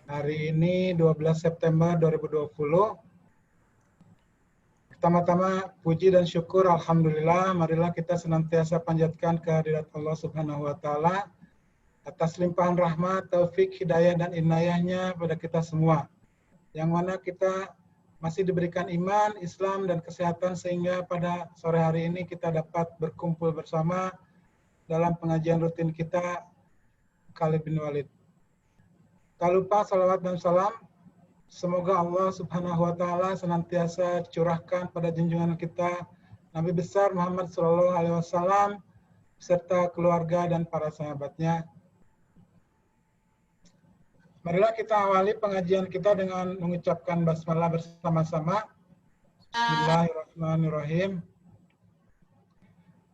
Hari ini 12 September 2020. Pertama-tama puji dan syukur alhamdulillah, marilah kita senantiasa panjatkan kehadirat Allah Subhanahu wa taala atas limpahan rahmat, taufik, hidayah dan inayahnya pada kita semua. Yang mana kita masih diberikan iman, Islam dan kesehatan sehingga pada sore hari ini kita dapat berkumpul bersama dalam pengajian rutin kita Khalid bin Walid. Tak lupa salawat dan salam semoga Allah Subhanahu wa taala senantiasa curahkan pada junjungan kita Nabi besar Muhammad sallallahu alaihi wasallam serta keluarga dan para sahabatnya. Marilah kita awali pengajian kita dengan mengucapkan basmalah bersama-sama. Bismillahirrahmanirrahim.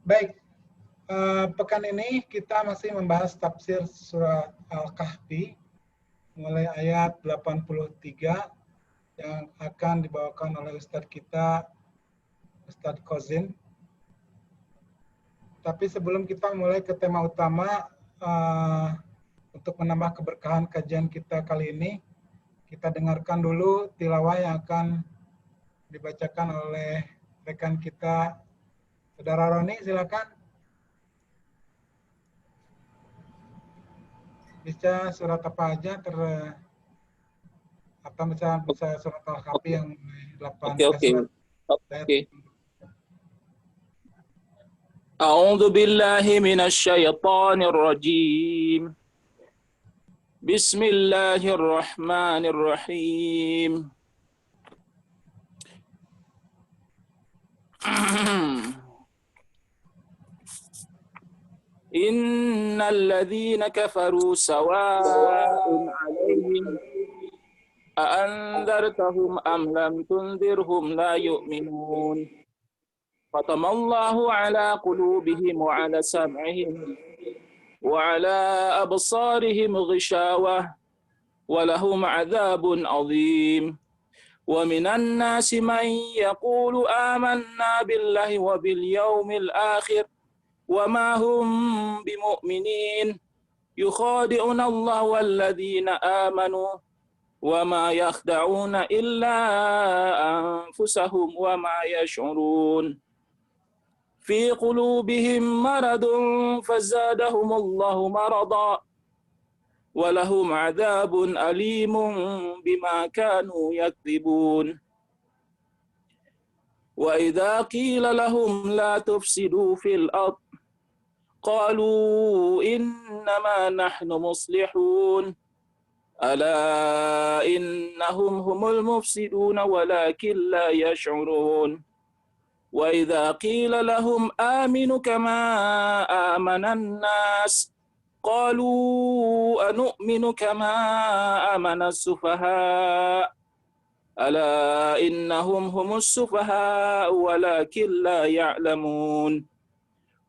Baik, pekan ini kita masih membahas tafsir surat Al-Kahfi mulai ayat 83 yang akan dibawakan oleh Ustadz kita, Ustadz Kozin. Tapi sebelum kita mulai ke tema utama, untuk menambah keberkahan kajian kita kali ini, kita dengarkan dulu tilawah yang akan dibacakan oleh rekan kita, Saudara Roni, silakan. Bisa surat apa aja, atau misalnya bisa surat Al-Kahfi yang 8. Oke. A'udzu billahi minasy syaithanir rajim. Bismillahirrahmanirrahim. Innal ladzina kafaru sawa'un 'alaihim a'andzartahum am lam tunzirhum la yu'minun. Khatamallahu 'ala qulubihim wa 'ala sam'ihim وعلى أبصارهم غشاوة ولهم عذاب عظيم ومن الناس من يقول آمنا بالله وباليوم الآخر وما هم بمؤمنين يخادعون الله والذين آمنوا وما يخدعون إلا أنفسهم وما يشعرون في قلوبهم مرض فزادهم الله مرضا ولهم عذاب أليم بما كانوا يكذبون وإذا قيل لهم لا تفسدوا في الأرض قالوا إنما نحن مصلحون ألا إنهم هم المفسدون ولكن لا يشعرون وإذا قيل لهم آمنوا كما آمن الناس قالوا أنؤمن كما آمن السفهاء ألا إنهم هم السفهاء ولكن لا يعلمون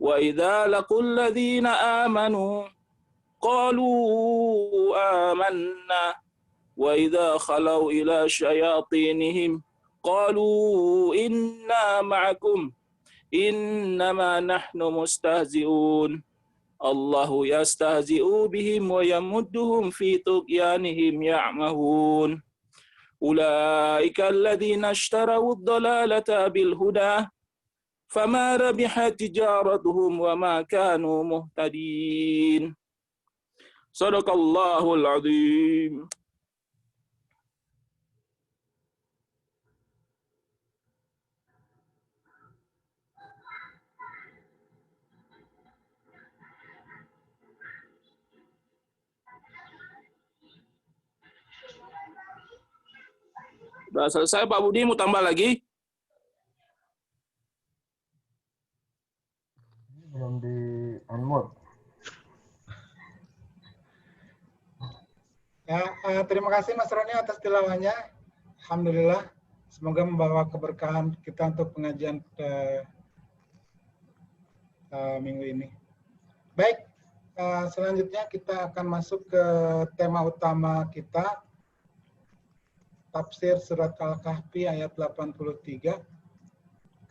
وإذا لقوا الذين آمنوا قالوا آمنا وإذا خلوا إلى شياطينهم قالوا إنا معكم إنما نحن مستهزئون الله يستهزئ بهم ويمدهم في طغيانهم يعمهون أولئك الذين اشتروا الضلالة بالهدى فما ربحت تجارتهم وما كانوا مهتدين صدق الله العظيم. Sudah selesai Pak Budi, mau tambah lagi? Belum di unmute. Ya, terima kasih Mas Roni atas tilawahnya. Alhamdulillah, semoga membawa keberkahan kita untuk pengajian minggu ini. Baik, selanjutnya kita akan masuk ke tema utama kita, tafsir surat Al-Kahfi ayat 83.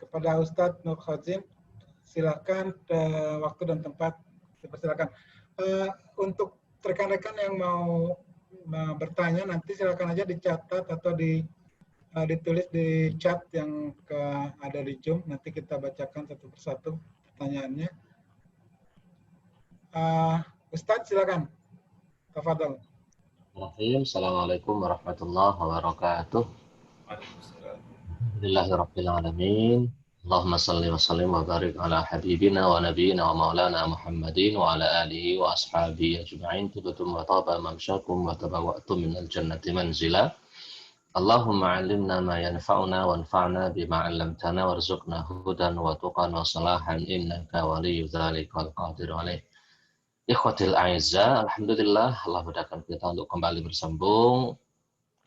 Kepada Ustadz Nur Khazin, silakan waktu dan tempat dipersilakan. Untuk rekan-rekan yang mau bertanya, nanti silakan aja dicatat atau ditulis di chat yang ada di Zoom. Nanti kita bacakan satu persatu pertanyaannya. Ustadz silakan. Tafadhol. Assalamualaikum warahmatullahi wabarakatuh. Alhamdulillahirabbil alamin. Allahumma shalli wa sallim wa barik ala habibina wa nabiyyina wa maulana Muhammadin wa ala alihi wa ashabihi ajma'in. Tibtum wa taba mamsyakum wa tabawwa'tum minal jannati manzila. Allahumma 'allimna ma yanfa'una wanfa'na bima 'allamtana warzuqna hudan wa tuqan wa salahan innaka waliyyu dzalika wal qadiru alaih. Ikhwatil a'izza, alhamdulillah Allah mudahkan kita untuk kembali bersambung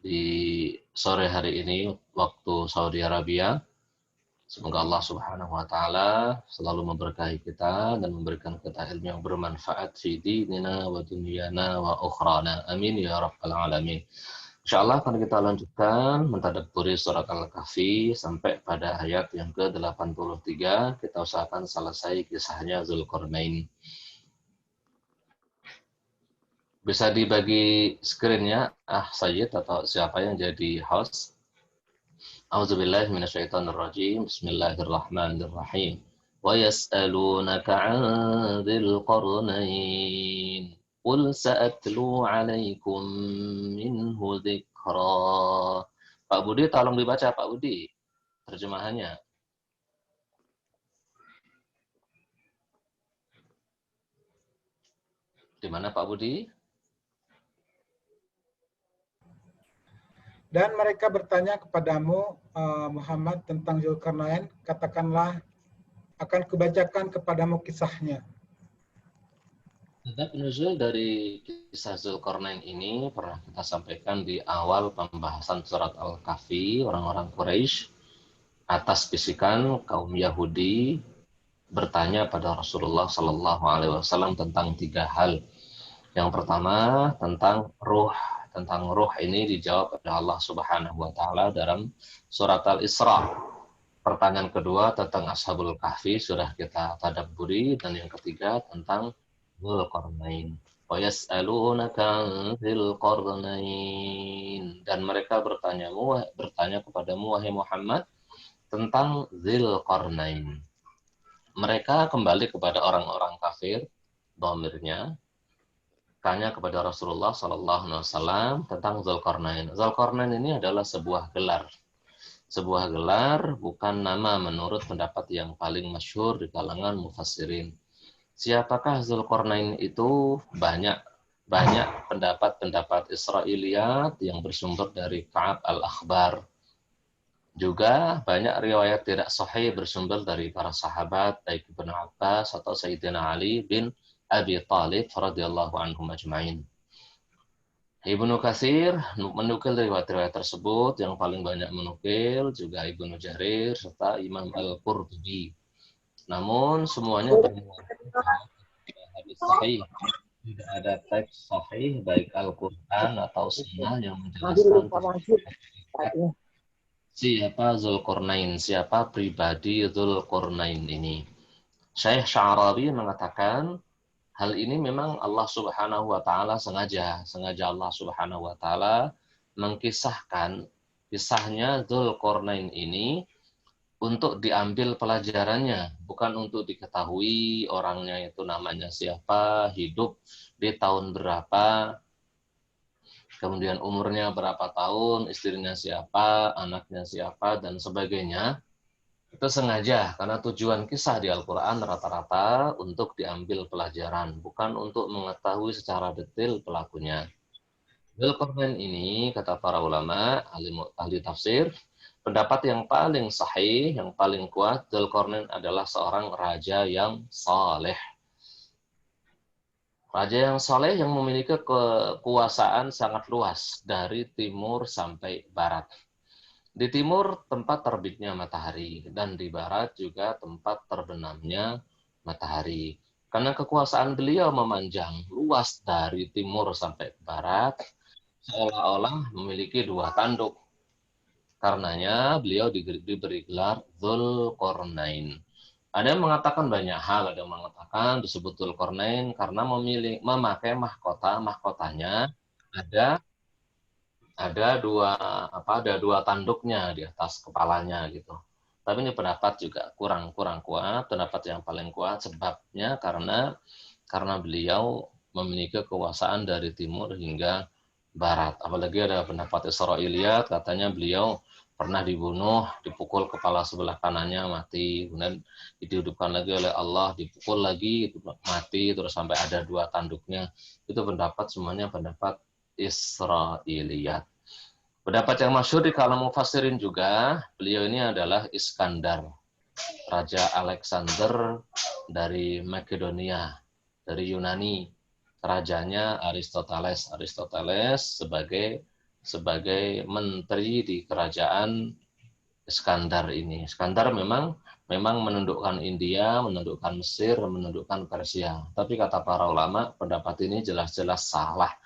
di sore hari ini waktu Saudi Arabia. Semoga Allah Subhanahu wa taala selalu memberkahi kita dan memberikan kita ilmu yang bermanfaat fi dinina wa dunyana wa ukhrana. Amin ya rabbal alamin. Insyaallah akan kita lanjutkan mentadabburi surat Al-Kahfi sampai pada ayat yang ke-83. Kita usahakan selesai kisahnya Dzulqarnain. Bisa dibagi screen-nya, Sayyid atau siapa yang jadi host? A'udzubillahi minasyaitonirrajim. Bismillahirrahmanirrahim. Wa yas'alunaka 'an dzil qarnain. Qul sa'atlu 'alaikum minhu dzikra. Pak Budi tolong dibaca, Pak Budi. Terjemahannya. Di mana Pak Budi? Dan mereka bertanya kepadamu, Muhammad, tentang Dzulqarnain, katakanlah, akan kubacakan kepadamu kisahnya. Sebab nuzul dari kisah Dzulqarnain ini pernah kita sampaikan di awal pembahasan surat Al-Kahfi. Orang-orang Quraisy atas bisikan kaum Yahudi bertanya pada Rasulullah Sallallahu Alaihi Wasallam tentang 3 hal. Yang pertama tentang ruh. Tentang ruh ini dijawab oleh Allah Subhanahu wa taala dalam surat Al-Isra. Pertanyaan kedua tentang Ashabul Kahfi sudah kita tadabburi, dan yang ketiga tentang Dzulqarnain. Wa yas'alunaka dzil qarnain, dan mereka bertanya kepadamu wahai Muhammad tentang Dzulqarnain. Mereka kembali kepada orang-orang kafir, dhamirnya tanya kepada Rasulullah Sallallahu Alaihi Wasallam tentang Dzulqarnain. Dzulqarnain ini adalah sebuah gelar. Sebuah gelar, bukan nama menurut pendapat yang paling masyhur di kalangan mufassirin. Siapakah Dzulqarnain itu? Banyak pendapat-pendapat Israiliyat yang bersumber dari Ka'ab al-Akhbar. Juga banyak riwayat tidak sahih bersumber dari para sahabat, baik Ibnu Abbas atau Sayyidina Ali bin Abi Thalib radhiyallahu anhum ajma'in. Ibnu Katsir menukil riwayat-riwayat tersebut, yang paling banyak menukil juga Ibnu Jarir serta Imam Al-Qurtubi. Namun semuanya hadis sahih. Tidak ada teks sahih baik Al-Qur'an atau Sunnah yang menjelaskan siapa Dzulqarnain, siapa pribadi Dzulqarnain ini. Syekh Sya'rabi mengatakan hal ini memang Allah Subhanahu wa taala sengaja Allah Subhanahu wa taala mengkisahkan kisahnya Dzulqarnain ini untuk diambil pelajarannya, bukan untuk diketahui orangnya itu namanya siapa, hidup di tahun berapa, kemudian umurnya berapa tahun, istrinya siapa, anaknya siapa, dan sebagainya. Itu sengaja, karena tujuan kisah di Al-Quran rata-rata untuk diambil pelajaran, bukan untuk mengetahui secara detail pelakunya. Dzulqarnain ini, kata para ulama, ahli tafsir, pendapat yang paling sahih, yang paling kuat, Dzulqarnain adalah seorang raja yang saleh. Raja yang saleh yang memiliki kekuasaan sangat luas dari timur sampai barat. Di timur tempat terbitnya matahari, dan di barat juga tempat terbenamnya matahari. Karena kekuasaan beliau memanjang luas dari timur sampai barat, seolah-olah memiliki 2 tanduk. Karenanya beliau diberi gelar Dzulqarnain. Ada yang mengatakan banyak hal, ada yang mengatakan disebut Dzulqarnain karena memakai mahkotanya ada ada dua tanduknya di atas kepalanya gitu. Tapi ini pendapat juga kurang kuat. Pendapat yang paling kuat sebabnya karena beliau memiliki kekuasaan dari timur hingga barat. Apalagi ada pendapat Israiliyat, katanya beliau pernah dibunuh, dipukul kepala sebelah kanannya mati, kemudian dihidupkan lagi oleh Allah, dipukul lagi mati, terus sampai ada dua tanduknya. Itu pendapat semuanya pendapat Israiliyat. Pendapat yang masyhur di kalangan mufassirin juga, beliau ini adalah Iskandar, Raja Alexander dari Makedonia, dari Yunani. Rajanya Aristoteles. Aristoteles sebagai menteri di kerajaan Iskandar ini. Iskandar memang menundukkan India, menundukkan Mesir, menundukkan Persia. Tapi kata para ulama, pendapat ini jelas-jelas salah.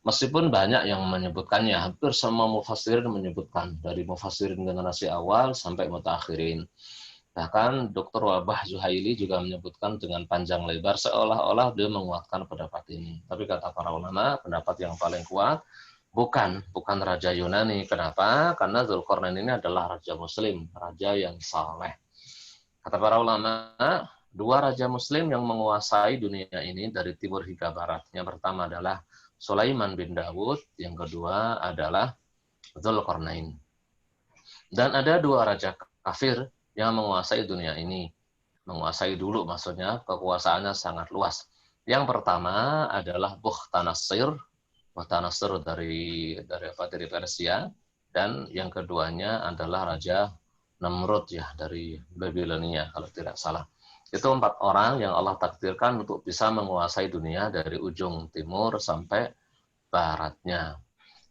Meskipun banyak yang menyebutkannya, hampir semua mufassirin menyebutkan, dari mufassirin generasi awal sampai mutakhirin. Bahkan Dr. Wabah Zuhaili juga menyebutkan dengan panjang lebar seolah-olah beliau menguatkan pendapat ini. Tapi kata para ulama, pendapat yang paling kuat bukan Raja Yunani. Kenapa? Karena Dzulqarnain ini adalah raja muslim, raja yang saleh. Kata para ulama, dua raja muslim yang menguasai dunia ini dari timur hingga barat. Yang pertama adalah Sulaiman bin Dawud, yang kedua adalah Dzulqarnain. Dan ada dua raja kafir yang menguasai dunia ini. Menguasai dulu maksudnya, kekuasaannya sangat luas. Yang pertama adalah Bukhtanasir dari Persia, dan yang keduanya adalah Raja Namrud ya dari Babilonia kalau tidak salah. Itu 4 orang yang Allah takdirkan untuk bisa menguasai dunia dari ujung timur sampai baratnya.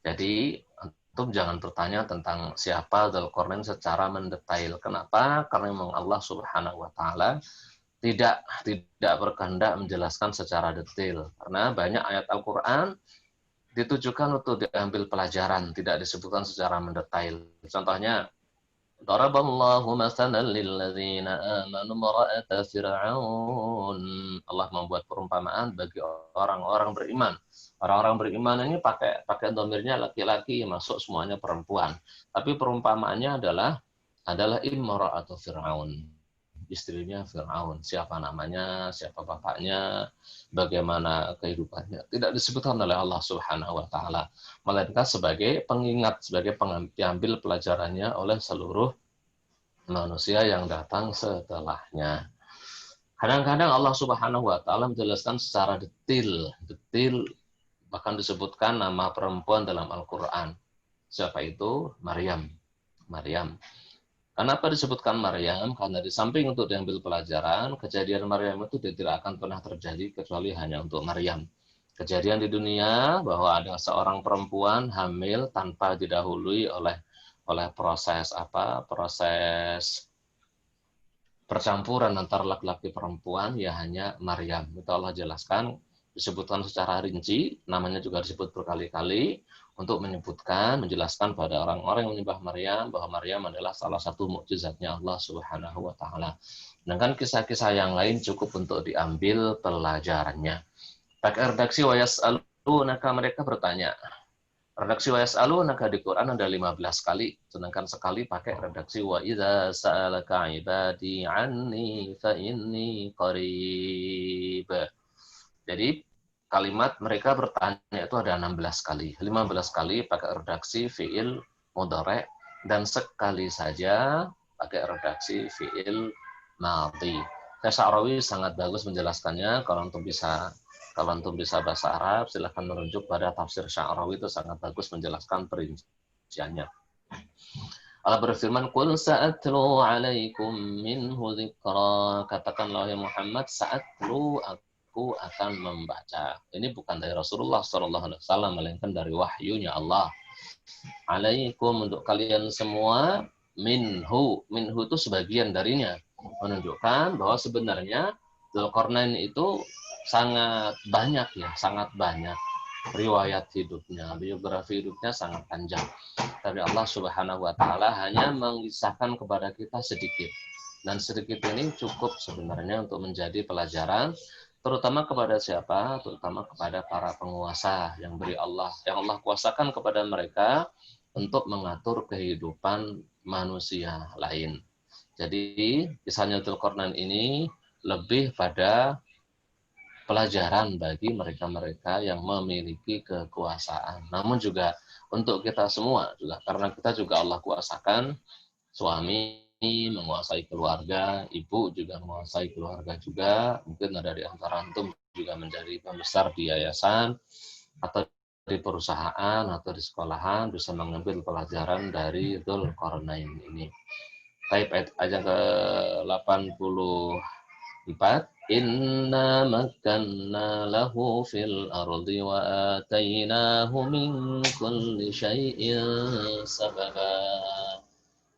Jadi antum jangan bertanya tentang siapa Dzulqarnain secara mendetail. Kenapa? Karena memang Allah Subhanahu wa taala tidak berkehendak menjelaskan secara detail. Karena banyak ayat Al-Qur'an ditujukan untuk diambil pelajaran, tidak disebutkan secara mendetail. Contohnya, Daraballahu masalan lilladzina amanu mara'ata fir'aun. Allah membuat perumpamaan bagi orang-orang beriman. Orang-orang beriman ini pakai domirnya laki-laki, masuk semuanya perempuan. Tapi perumpamaannya adalah imra'atu Fir'aun. Istrinya Fir'aun. Siapa namanya, siapa bapaknya, bagaimana kehidupannya. Tidak disebutkan oleh Allah Subhanahu wa taala, melainkan sebagai pengingat, sebagai pengambil pelajarannya oleh seluruh manusia yang datang setelahnya. Kadang-kadang Allah Subhanahu wa taala menjelaskan secara detail, bahkan disebutkan nama perempuan dalam Al-Qur'an. Siapa itu? Maryam. Kenapa disebutkan Maryam? Karena di samping untuk diambil pelajaran, kejadian Maryam itu tidak akan pernah terjadi kecuali hanya untuk Maryam. Kejadian di dunia bahwa ada seorang perempuan hamil tanpa didahului oleh proses percampuran antara laki-laki perempuan, ya hanya Maryam. Itu Allah jelaskan, disebutkan secara rinci, namanya juga disebut berkali-kali, untuk menjelaskan pada orang-orang yang menyembah Maryam bahwa Maryam adalah salah satu mukjizatnya Allah Subhanahu wa taala. Sedangkan kisah-kisah yang lain cukup untuk diambil pelajarannya. Pakai redaksi wa yas'alunaka, mereka bertanya. Redaksi wa yas'alunaka di Quran ada 15 kali, sedangkan sekali pakai redaksi wa idza sa'alaka ibadi anni fa inni qarib. Jadi kalimat mereka bertanya itu ada 16 kali. 15 kali pakai redaksi fi'il mudhari' dan sekali saja pakai redaksi fi'il madhi. Sya'rawi sangat bagus menjelaskannya. Kalau antum bisa bahasa Arab, silahkan merujuk pada tafsir Sya'rawi, itu sangat bagus menjelaskan perinciannya. Allah berfirman, "Qul sa'atlu 'alaikum minhu dzikra." Katakanlah ya Muhammad, sa'atlu, aku akan membaca. Ini bukan dari Rasulullah SAW, melainkan dari wahyunya Allah. Alaikum, untuk kalian semua, minhu itu sebagian darinya, menunjukkan bahwa sebenarnya Dzulqarnain itu sangat banyak riwayat hidupnya, biografi hidupnya sangat panjang. Tapi Allah Subhanahu wa taala hanya mengisahkan kepada kita sedikit. Dan sedikit ini cukup sebenarnya untuk menjadi pelajaran Terutama kepada siapa? Terutama kepada para penguasa yang yang Allah kuasakan kepada mereka untuk mengatur kehidupan manusia lain. Jadi kisahnya Dzulqarnain ini lebih pada pelajaran bagi mereka-mereka yang memiliki kekuasaan. Namun juga untuk kita semua juga, karena kita juga Allah kuasakan, suami menguasai keluarga, ibu juga menguasai keluarga juga. Mungkin ada di antara antum juga menjadi pembesar di yayasan atau di perusahaan atau di sekolahan, bisa mengambil pelajaran dari Dzulqarnain ini. Baik, ayat ke-84. Inna makkanna lahu fil ardi wa atainahu min kulli syai'in sababa.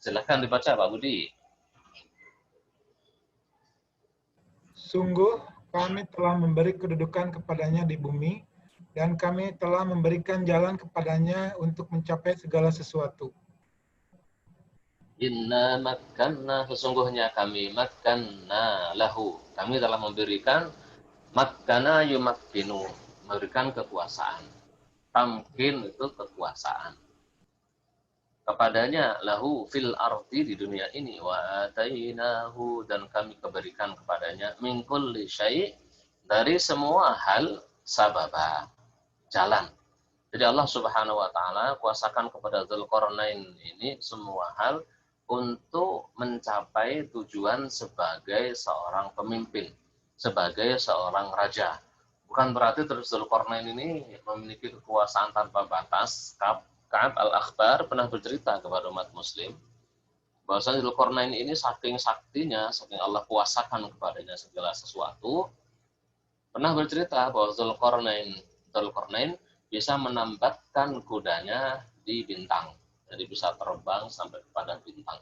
Silakan dibaca Pak Budi. Sungguh kami telah memberi kedudukan kepadanya di bumi, dan kami telah memberikan jalan kepadanya untuk mencapai segala sesuatu. Inna makkanna, sesungguhnya kami makkanna lahu. Kami telah memberikan makkana yumakkinu, memberikan kekuasaan. Tamkin itu kekuasaan. Kepadanya lahu fil ardi, di dunia ini, wa atainahu, dan kami berikan kepadanya min kulli syai', dari semua hal, sababa, jalan. Jadi Allah Subhanahu wa taala kuasakan kepada Dzulqarnain ini semua hal untuk mencapai tujuan sebagai seorang pemimpin, sebagai seorang raja. Bukan berarti terus Dzulqarnain ini memiliki kekuasaan tanpa batas. Ka'ab al-Akhbar pernah bercerita kepada umat muslim bahwasanya Dzulqarnain ini saking saktinya, saking Allah kuasakan kepadanya segala sesuatu, pernah bercerita bahwa Dzulqarnain bisa menambatkan kudanya di bintang. Jadi bisa terbang sampai kepada bintang.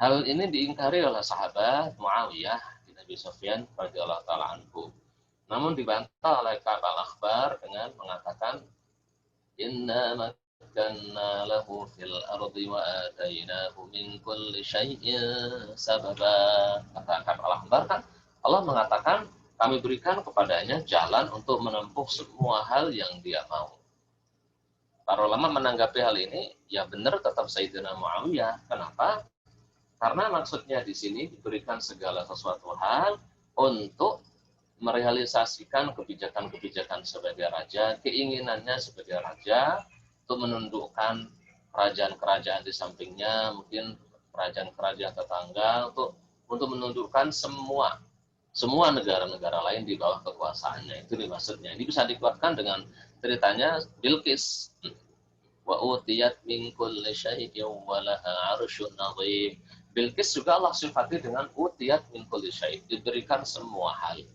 Hal ini diingkari oleh sahabat Muawiyah bin Abi Sufyan radhiyallahu taala anhu. Namun dibantah oleh Ka'ab al-Akhbar dengan mengatakan inna makkanna lahu fil ardi wa atainahu min kulli syai'in sababa. Kata Ka'ab al-Akhbar kan Allah mengatakan kami berikan kepadanya jalan untuk menempuh semua hal yang dia mau. Para ulama menanggapi hal ini, ya benar tetap Sayyidina Muawiyah. Kenapa? Karena maksudnya di sini diberikan segala sesuatu hal untuk merealisasikan kebijakan-kebijakan sebagai raja, keinginannya sebagai raja, untuk menundukkan kerajaan-kerajaan di sampingnya, mungkin kerajaan-kerajaan tetangga, untuk menundukkan semua negara-negara lain di bawah kekuasaannya. Itu maksudnya. Ini bisa dikuatkan dengan ceritanya Bilqis. Wa utiyat min kulli syai'in wa laha 'arsyun 'azim. Bilqis juga Allah sifati dengan utiyat min kulli syai', diberikan semua hal.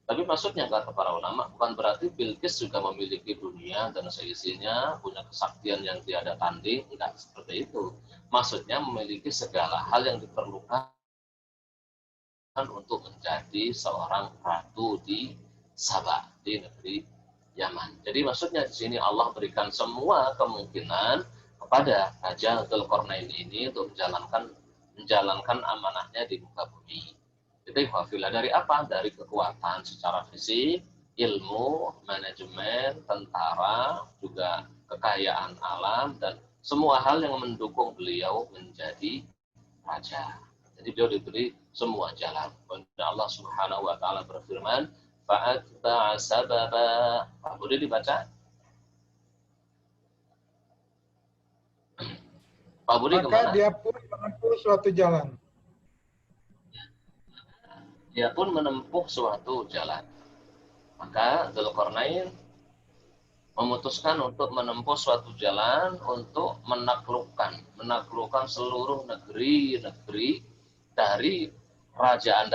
Tapi maksudnya kata para ulama bukan berarti Bilqis juga memiliki dunia dan seisinya, punya kesaktian yang tiada tanding, enggak seperti itu. Maksudnya memiliki segala hal yang diperlukan untuk menjadi seorang ratu di Sabah, di negeri Yaman. Jadi maksudnya di sini Allah berikan semua kemungkinan kepada Raja Dzulqarnain ini untuk menjalankan amanahnya di muka bumi. Itu wafilah dari apa? Dari kekuatan secara fisik, ilmu, manajemen, tentara, juga kekayaan alam, dan semua hal yang mendukung beliau menjadi raja. Jadi beliau diberi semua jalan. Dan Allah Subhanahu wa taala berfirman, fa'atba'a sababa. Pak Budi dibaca? Pak Budi Maka kemana? dia pun menempuh suatu jalan. Dia pun menempuh suatu jalan. Maka Dzulqarnain memutuskan untuk menempuh suatu jalan untuk menaklukkan seluruh negeri-negeri dari kerajaan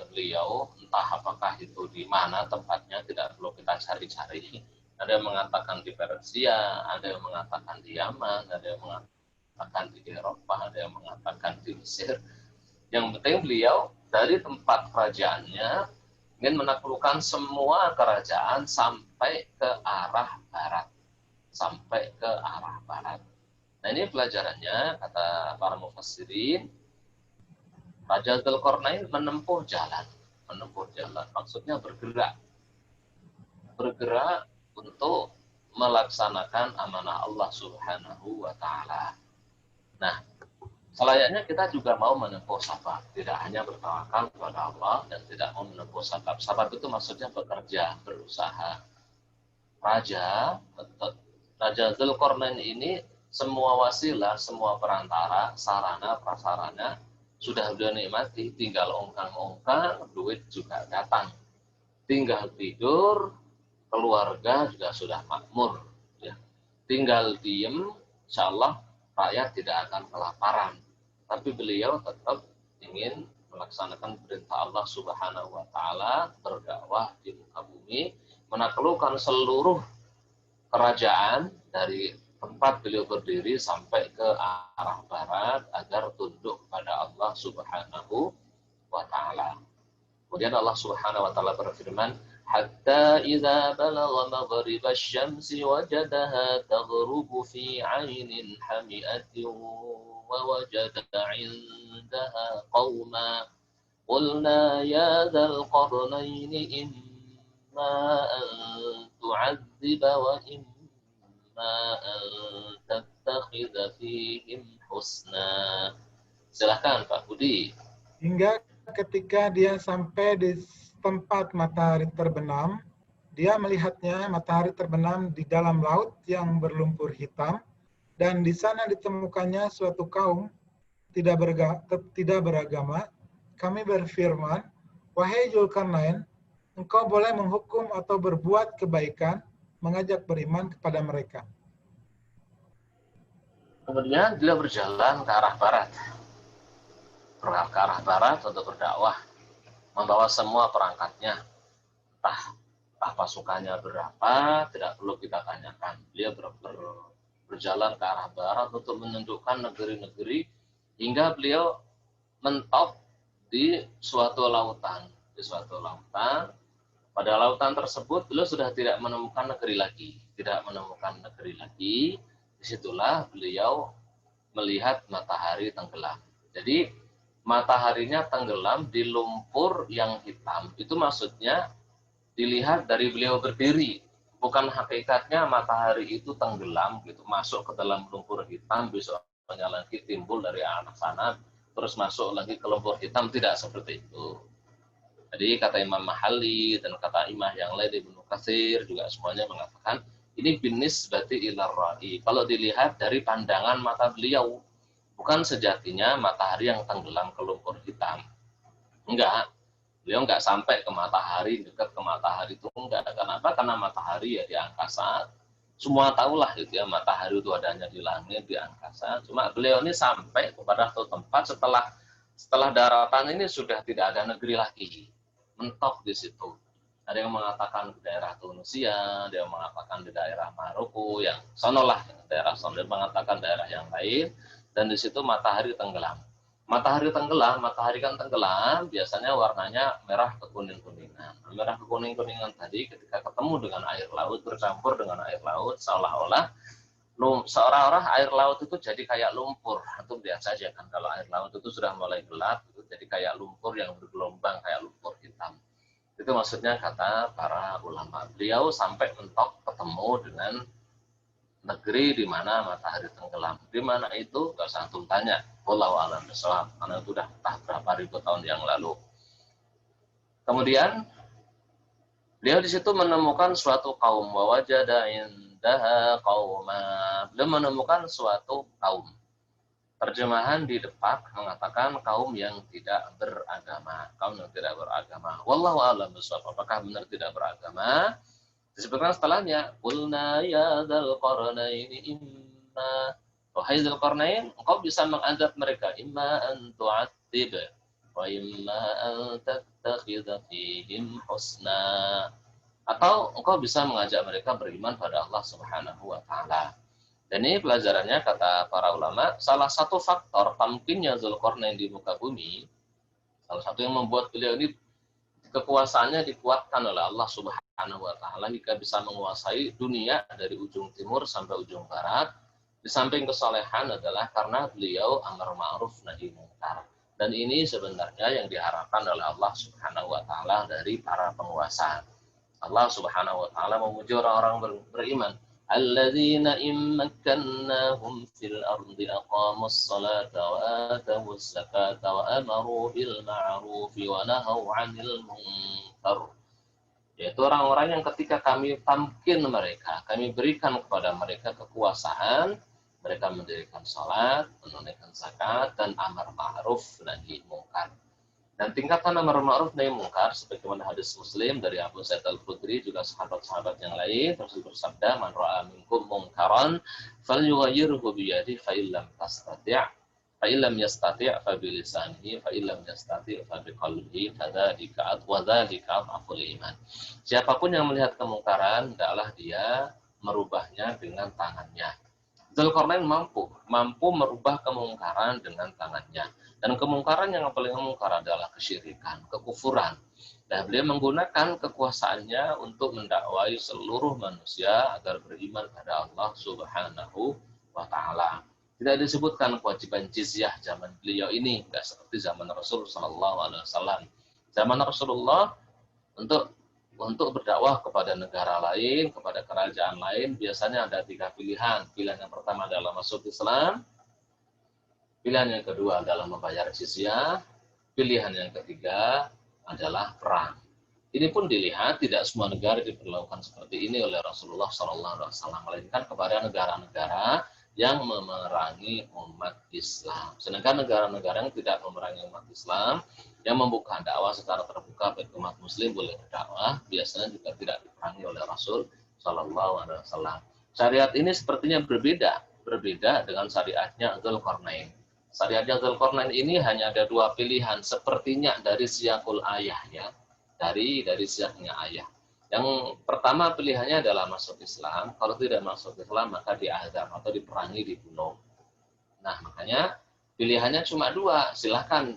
beliau, entah apakah itu di mana tempatnya tidak perlu kita cari-cari. Ada yang mengatakan di Persia, ada yang mengatakan di Yaman, ada yang mengatakan di Eropa, ada yang mengatakan di Mesir. Yang penting beliau dari tempat kerajaannya ingin menaklukkan semua kerajaan sampai ke arah barat. Nah ini pelajarannya, kata para mufassirin, Raja Dzulqarnain menempuh jalan. menempuh jalan. Maksudnya bergerak untuk melaksanakan amanah Allah Subhanahu wa Ta'ala. Nah, selayaknya kita juga mau menempuh sabab, tidak hanya bertawakal kepada Allah dan tidak mau menempuh sabab. Sabab itu maksudnya bekerja, berusaha. Raja Dzulqarnain ini semua wasilah, semua perantara, sarana, prasarana sudah beliau nikmati, tinggal ongkang-ongkang, duit juga datang. Tinggal tidur, keluarga juga sudah makmur. Ya. Tinggal diem, insya Allah rakyat tidak akan kelaparan. Tapi beliau tetap ingin melaksanakan perintah Allah Subhanahu wa Ta'ala, berdakwah di muka bumi, menaklukkan seluruh kerajaan dari tempat beliau berdiri sampai ke arah barat agar tunduk pada Allah Subhanahu wa Ta'ala. Kemudian Allah Subhanahu wa Ta'ala berfirman, hatta idza balagha maghrib asy-syamsi wajadaha taghrubu fi 'ainin hami'atin wa wajada 'indaha qauma qulna ya dzal qarnaini imma an tu'adziba wa imma an tattakhidha fihim husna. Silakan Pak Budi. Hingga ketika dia sampai di tempat matahari terbenam, dia melihatnya matahari terbenam di dalam laut yang berlumpur hitam, dan di sana ditemukannya suatu kaum tidak beragama. Kami berfirman, wahai Dzulqarnain, engkau boleh menghukum atau berbuat kebaikan, mengajak beriman kepada mereka. Kemudian beliau berjalan ke arah barat. Ke arah barat untuk berdakwah, membawa semua perangkatnya, entah pasukannya berapa, tidak perlu kita tanyakan. Beliau berjalan ke arah barat untuk menundukkan negeri-negeri hingga beliau mentok di suatu lautan. Pada lautan tersebut beliau sudah tidak menemukan negeri lagi. Disitulah beliau melihat matahari tenggelam. Jadi mataharinya tenggelam di lumpur yang hitam. Itu maksudnya dilihat dari beliau berdiri. Bukan hakikatnya matahari itu tenggelam gitu, masuk ke dalam lumpur hitam, besoknya lagi timbul dari arah sana, terus masuk lagi ke lumpur hitam. Tidak seperti itu. Jadi kata Imam Mahalli dan kata imam yang lain, Ibnu Katsir juga semuanya mengatakan ini binis berarti ilar ra'i. Kalau dilihat dari pandangan mata beliau, bukan sejatinya matahari yang tenggelam ke lumpur hitam. Enggak. Beliau enggak sampai ke matahari, dekat ke matahari itu enggak. Kenapa? Karena matahari ya di angkasa. Semua tahulah gitu ya, matahari itu adanya di langit, di angkasa. Cuma beliau ini sampai kepada satu tempat setelah daratan ini sudah tidak ada negeri lagi. Mentok di situ. Ada yang mengatakan di daerah Tunisia, ada yang mengatakan di daerah Maroko, yang sonolah daerah sono, mengatakan daerah yang lain. Dan di situ matahari tenggelam. Matahari kan tenggelam, biasanya warnanya merah kekuning-kuningan. Merah kekuning-kuningan tadi ketika ketemu dengan air laut, bercampur dengan air laut, seolah-olah air laut itu jadi kayak lumpur. Itu biasa saja kan, kalau air laut itu sudah mulai gelap, itu jadi kayak lumpur yang bergelombang, kayak lumpur hitam. Itu maksudnya kata para ulama. Beliau sampai mentok ketemu dengan negeri di mana matahari tenggelam. Di mana itu? Gak usah antum tanya. Wallahu a'lam bishawab. Karena itu udah entah berapa ribu tahun yang lalu. Kemudian beliau di situ menemukan suatu kaum, wa wajada indaha qauma. Beliau menemukan suatu kaum. Terjemahan di depan mengatakan kaum yang tidak beragama. Wallahu a'lam bishawab. Apakah benar tidak beragama? Disebutkan setelahnya, qulna ya dzal qarnaini imma, wahai Dzulqarnain, engkau bisa mengadab mereka, imma an tu'attib wa imma an tattakhidha fihim husna, atau engkau bisa mengajak mereka beriman pada Allah Subhanahu wa Ta'ala. Dan ini pelajarannya kata para ulama, salah satu faktor tamkinnya Dzulqarnain di muka bumi, salah satu yang membuat beliau ini kekuasaannya dikuatkan oleh Allah Subhanahu wa Ta'ala jika bisa menguasai dunia dari ujung timur sampai ujung barat. Di samping kesalehan adalah karena beliau amar ma'ruf nahi munkar. Dan ini sebenarnya yang diharapkan oleh Allah Subhanahu wa taala dari para penguasa. Allah Subhanahu wa taala memuji orang-orang beriman. Alladzina in makkannahum fil ardi aqamus salata wa atawus zakata wa amaru bil ma'ruf wa nahaw 'anil munkar. Yaitu orang-orang yang ketika kami tamkin mereka, kami berikan kepada mereka kekuasaan, mereka mendirikan salat, menunaikan zakat, dan amar ma'ruf nahi mungkar. Dan tingkatan amar ma'ruf nahi mungkar, sebagaimana hadis Muslim dari Abu Sa'id Al-Khudri, juga sahabat-sahabat yang lain, Rasul bersabda, man ra'a minkum mungkaran, falyughayyirhu biyadihi, fa illam tastati', fa illam yastati' fa bilisanihi, fa illam yastati' fa biqalbihi, fadzalika adhaful iman. Siapapun yang melihat kemungkaran, hendaklah dia merubahnya dengan tangannya. Dzulqarnain mampu merubah kemungkaran dengan tangannya. Dan kemungkaran yang paling mungkar adalah kesyirikan, kekufuran. Dan beliau menggunakan kekuasaannya untuk mendakwai seluruh manusia agar beriman pada Allah Subhanahu wa taala. Tidak disebutkan kewajiban jizyah zaman beliau ini, tidak seperti zaman Rasul sallallahu alaihi wasallam. Zaman Rasulullah untuk berdakwah kepada negara lain, kepada kerajaan lain, biasanya ada 3 pilihan. Pilihan yang pertama adalah masuk Islam, pilihan yang kedua adalah membayar jizyah, pilihan yang ketiga adalah perang. Ini pun dilihat tidak semua negara diperlakukan seperti ini oleh Rasulullah SAW, melainkan kepada negara-negara yang memerangi umat Islam. Sedangkan negara-negara yang tidak memerangi umat Islam, yang membuka dakwah secara terbuka bagi umat Muslim boleh berdakwah, biasanya juga tidak diperangi oleh Rasul Shallallahu Alaihi Wasallam. Syariat ini sepertinya berbeda dengan syariatnya Dzulqarnain. Syariatnya Dzulqarnain ini hanya ada 2 pilihan, sepertinya dari siyaqul ayah ya, dari siyaqnya ayah. Yang pertama pilihannya adalah masuk Islam. Kalau tidak masuk Islam maka diazab atau diperangi, dibunuh. Nah makanya pilihannya cuma 2. Silahkan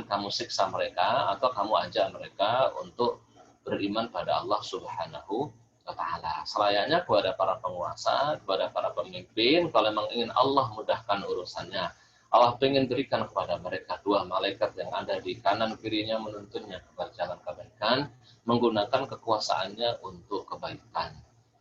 kamu siksa mereka atau kamu ajak mereka untuk beriman pada Allah Subhanahu wa taala. Selayaknya kepada para penguasa, kepada para pemimpin, kalau memang ingin Allah mudahkan urusannya, Allah ingin berikan kepada mereka 2 malaikat yang ada di kanan kirinya menuntunnya kepada jalan kebaikan, menggunakan kekuasaannya untuk kebaikan,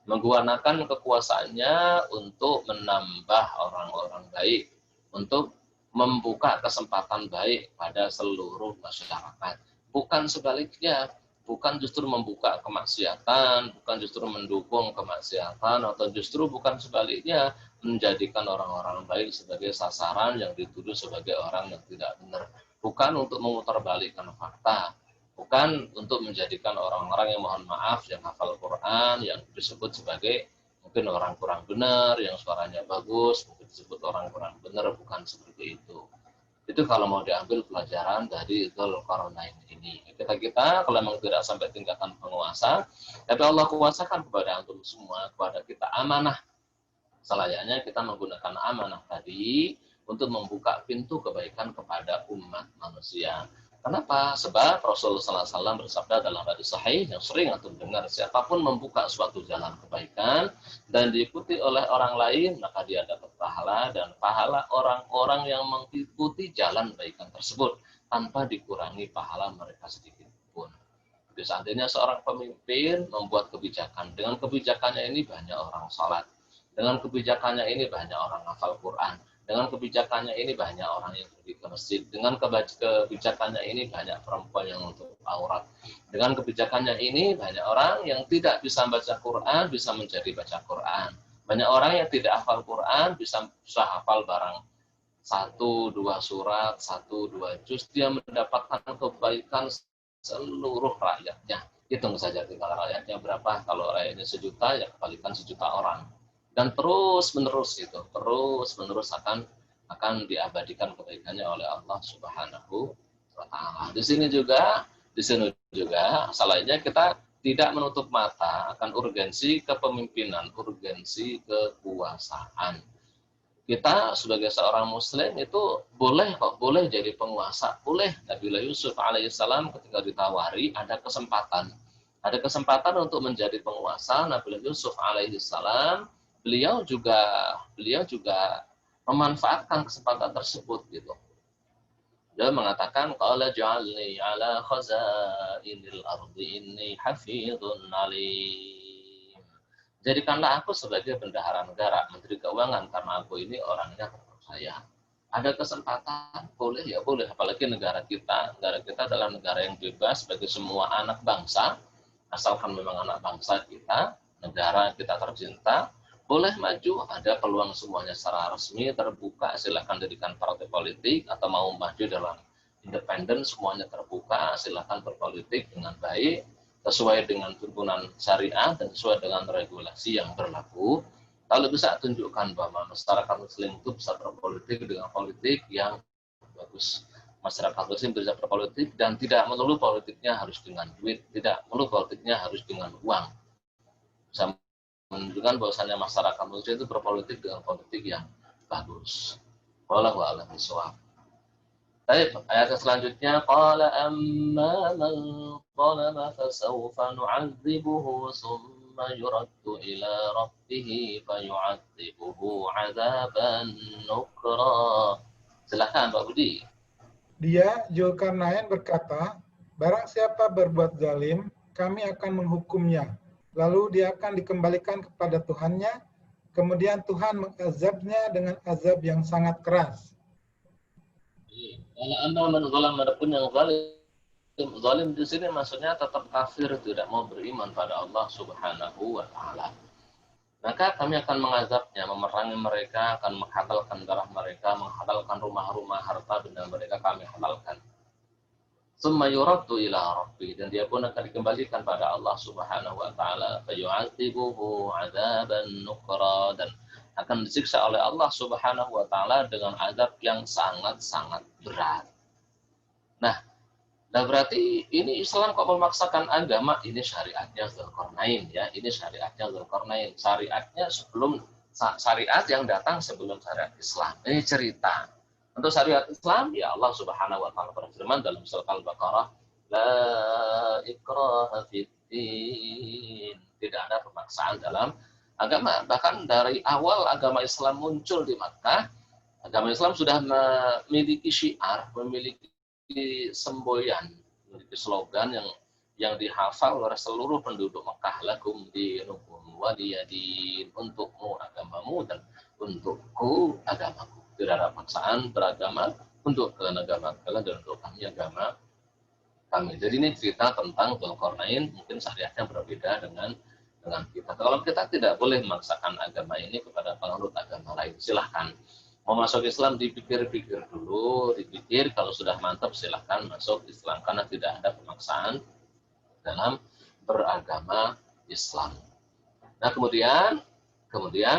menggunakan kekuasaannya untuk menambah orang-orang baik, untuk membuka kesempatan baik pada seluruh masyarakat. Bukan sebaliknya, bukan justru membuka kemaksiatan, bukan justru mendukung kemaksiatan, atau justru bukan sebaliknya menjadikan orang-orang baik sebagai sasaran yang dituduh sebagai orang yang tidak benar. Bukan untuk memutarbalikkan fakta, bukan untuk menjadikan orang-orang yang mohon maaf, yang hafal Quran, yang disebut sebagai mungkin orang kurang benar, yang suaranya bagus, mungkin disebut orang kurang benar, bukan seperti itu. Itu kalau mau diambil pelajaran dari Dzulqarnain ini. Kita kalau memang tidak sampai tingkatan penguasa, tapi Allah kuasakan kepada antum semua, kepada kita amanah. Selayaknya kita menggunakan amanah tadi untuk membuka pintu kebaikan kepada umat manusia. Kenapa? Sebab Rasulullah SAW bersabda dalam hadis sahih yang sering antum dengar, siapapun membuka suatu jalan kebaikan dan diikuti oleh orang lain, maka dia dapat pahala dan pahala orang-orang yang mengikuti jalan kebaikan tersebut tanpa dikurangi pahala mereka sedikit pun. Jadi seandainya seorang pemimpin membuat kebijakan, dengan kebijakannya ini banyak orang salat, dengan kebijakannya ini banyak orang hafal Quran, dengan kebijakannya ini banyak orang yang pergi ke masjid, dengan kebijakannya ini banyak perempuan yang untuk aurat, dengan kebijakannya ini banyak orang yang tidak bisa baca Quran bisa menjadi baca Quran, banyak orang yang tidak hafal Quran bisa hafal barang 1-2 surat, 1-2 juz, dia mendapatkan kebaikan seluruh rakyatnya. Hitung saja tinggal rakyatnya berapa, kalau rakyatnya 1 juta ya kebalikan 1 juta orang. Dan terus menerus akan diabadikan kebaikannya oleh Allah Subhanahu wa taala. Di sini juga salahnya kita tidak menutup mata akan urgensi kepemimpinan, urgensi kekuasaan. Kita sebagai seorang muslim itu boleh jadi penguasa, boleh. Nabiullah Yusuf alaihissalam ketika ditawari ada kesempatan untuk menjadi penguasa. Nabiullah Yusuf alaihissalam beliau juga memanfaatkan kesempatan tersebut gitu. Dia mengatakan qala ja'alni 'ala khazainil ardi inni hafizun 'alim. Jadikanlah aku sebagai bendahara negara, menteri keuangan, karena aku ini orangnya terpercaya. Ada kesempatan, boleh ya boleh, apalagi negara kita adalah negara yang bebas bagi semua anak bangsa, asalkan memang anak bangsa kita, negara kita tercinta, boleh maju, ada peluang semuanya secara resmi, terbuka, silahkan jadikan partai politik, atau mau maju dalam independen, semuanya terbuka, silahkan berpolitik dengan baik, sesuai dengan tuntunan syariah dan sesuai dengan regulasi yang berlaku. Kalau bisa tunjukkan bahwa masyarakat muslim itu bisa berpolitik dengan politik yang bagus. Masyarakat muslim bisa berpolitik dan tidak melulu politiknya harus dengan duit, tidak melulu politiknya harus dengan uang. Bisa menunjukkan bahwasanya masyarakat muslim itu berpolitik dengan politik yang bagus. Wallahu a'lam bishawab. Baik, ayat selanjutnya qala amma man zalama fasawfa nu'adzibuhu thumma yuraddu ila rabbih fayu'adzibuhu 'adzaban nukra. Silakan Pak Budi. Dia, Zulkarnain berkata, barang siapa berbuat zalim, kami akan menghukumnya. Lalu dia akan dikembalikan kepada Tuhannya, kemudian Tuhan mengazabnya dengan azab yang sangat keras. Kalau Anda menzalim adapun yang zalim di sini maksudnya tetap kafir, tidak mau beriman pada Allah Subhanahu wa taala. Maka kami akan mengazabnya, memerangi mereka, akan menghalalkan darah mereka, menghalalkan rumah-rumah, harta benda mereka kami halalkan. Summa yuraddu ila rabbi, dan dia pun akan dikembalikan pada Allah Subhanahu wa taala, fayu'adzibuhu 'adzaban nukra, dan akan disiksa oleh Allah Subhanahu wa taala dengan azab yang sangat-sangat berat. Nah, berarti ini Islam kok memaksakan agama, ini syariatnya Zulkarnain ya, ini syariatnya Zulkarnain, syariatnya sebelum syariat yang datang sebelum syariat Islam. Ini cerita. Untuk syariat Islam ya Allah Subhanahu wa taala berfirman dalam surat Al-Baqarah, la ikraha fid-din. Tidak ada pemaksaan dalam agama. Bahkan dari awal agama Islam muncul di Makkah, agama Islam sudah memiliki syiar, memiliki semboyan, memiliki slogan yang dihafal oleh seluruh penduduk Makkah, lakum dinukum waliyadin, untukmu agamamu dan untukku agamaku. Tidak ada paksaan beragama, untuk kalian agama kalian dan untuk kami agama kami. Jadi ini cerita tentang Zulkarnain, mungkin syariatnya berbeda dengan kita. Kalau kita tidak boleh memaksakan agama ini kepada penganut agama lain, silahkan. Mau masuk Islam dipikir-pikir dulu, dipikir, kalau sudah mantap silahkan masuk Islam, karena tidak ada pemaksaan dalam beragama Islam. Nah kemudian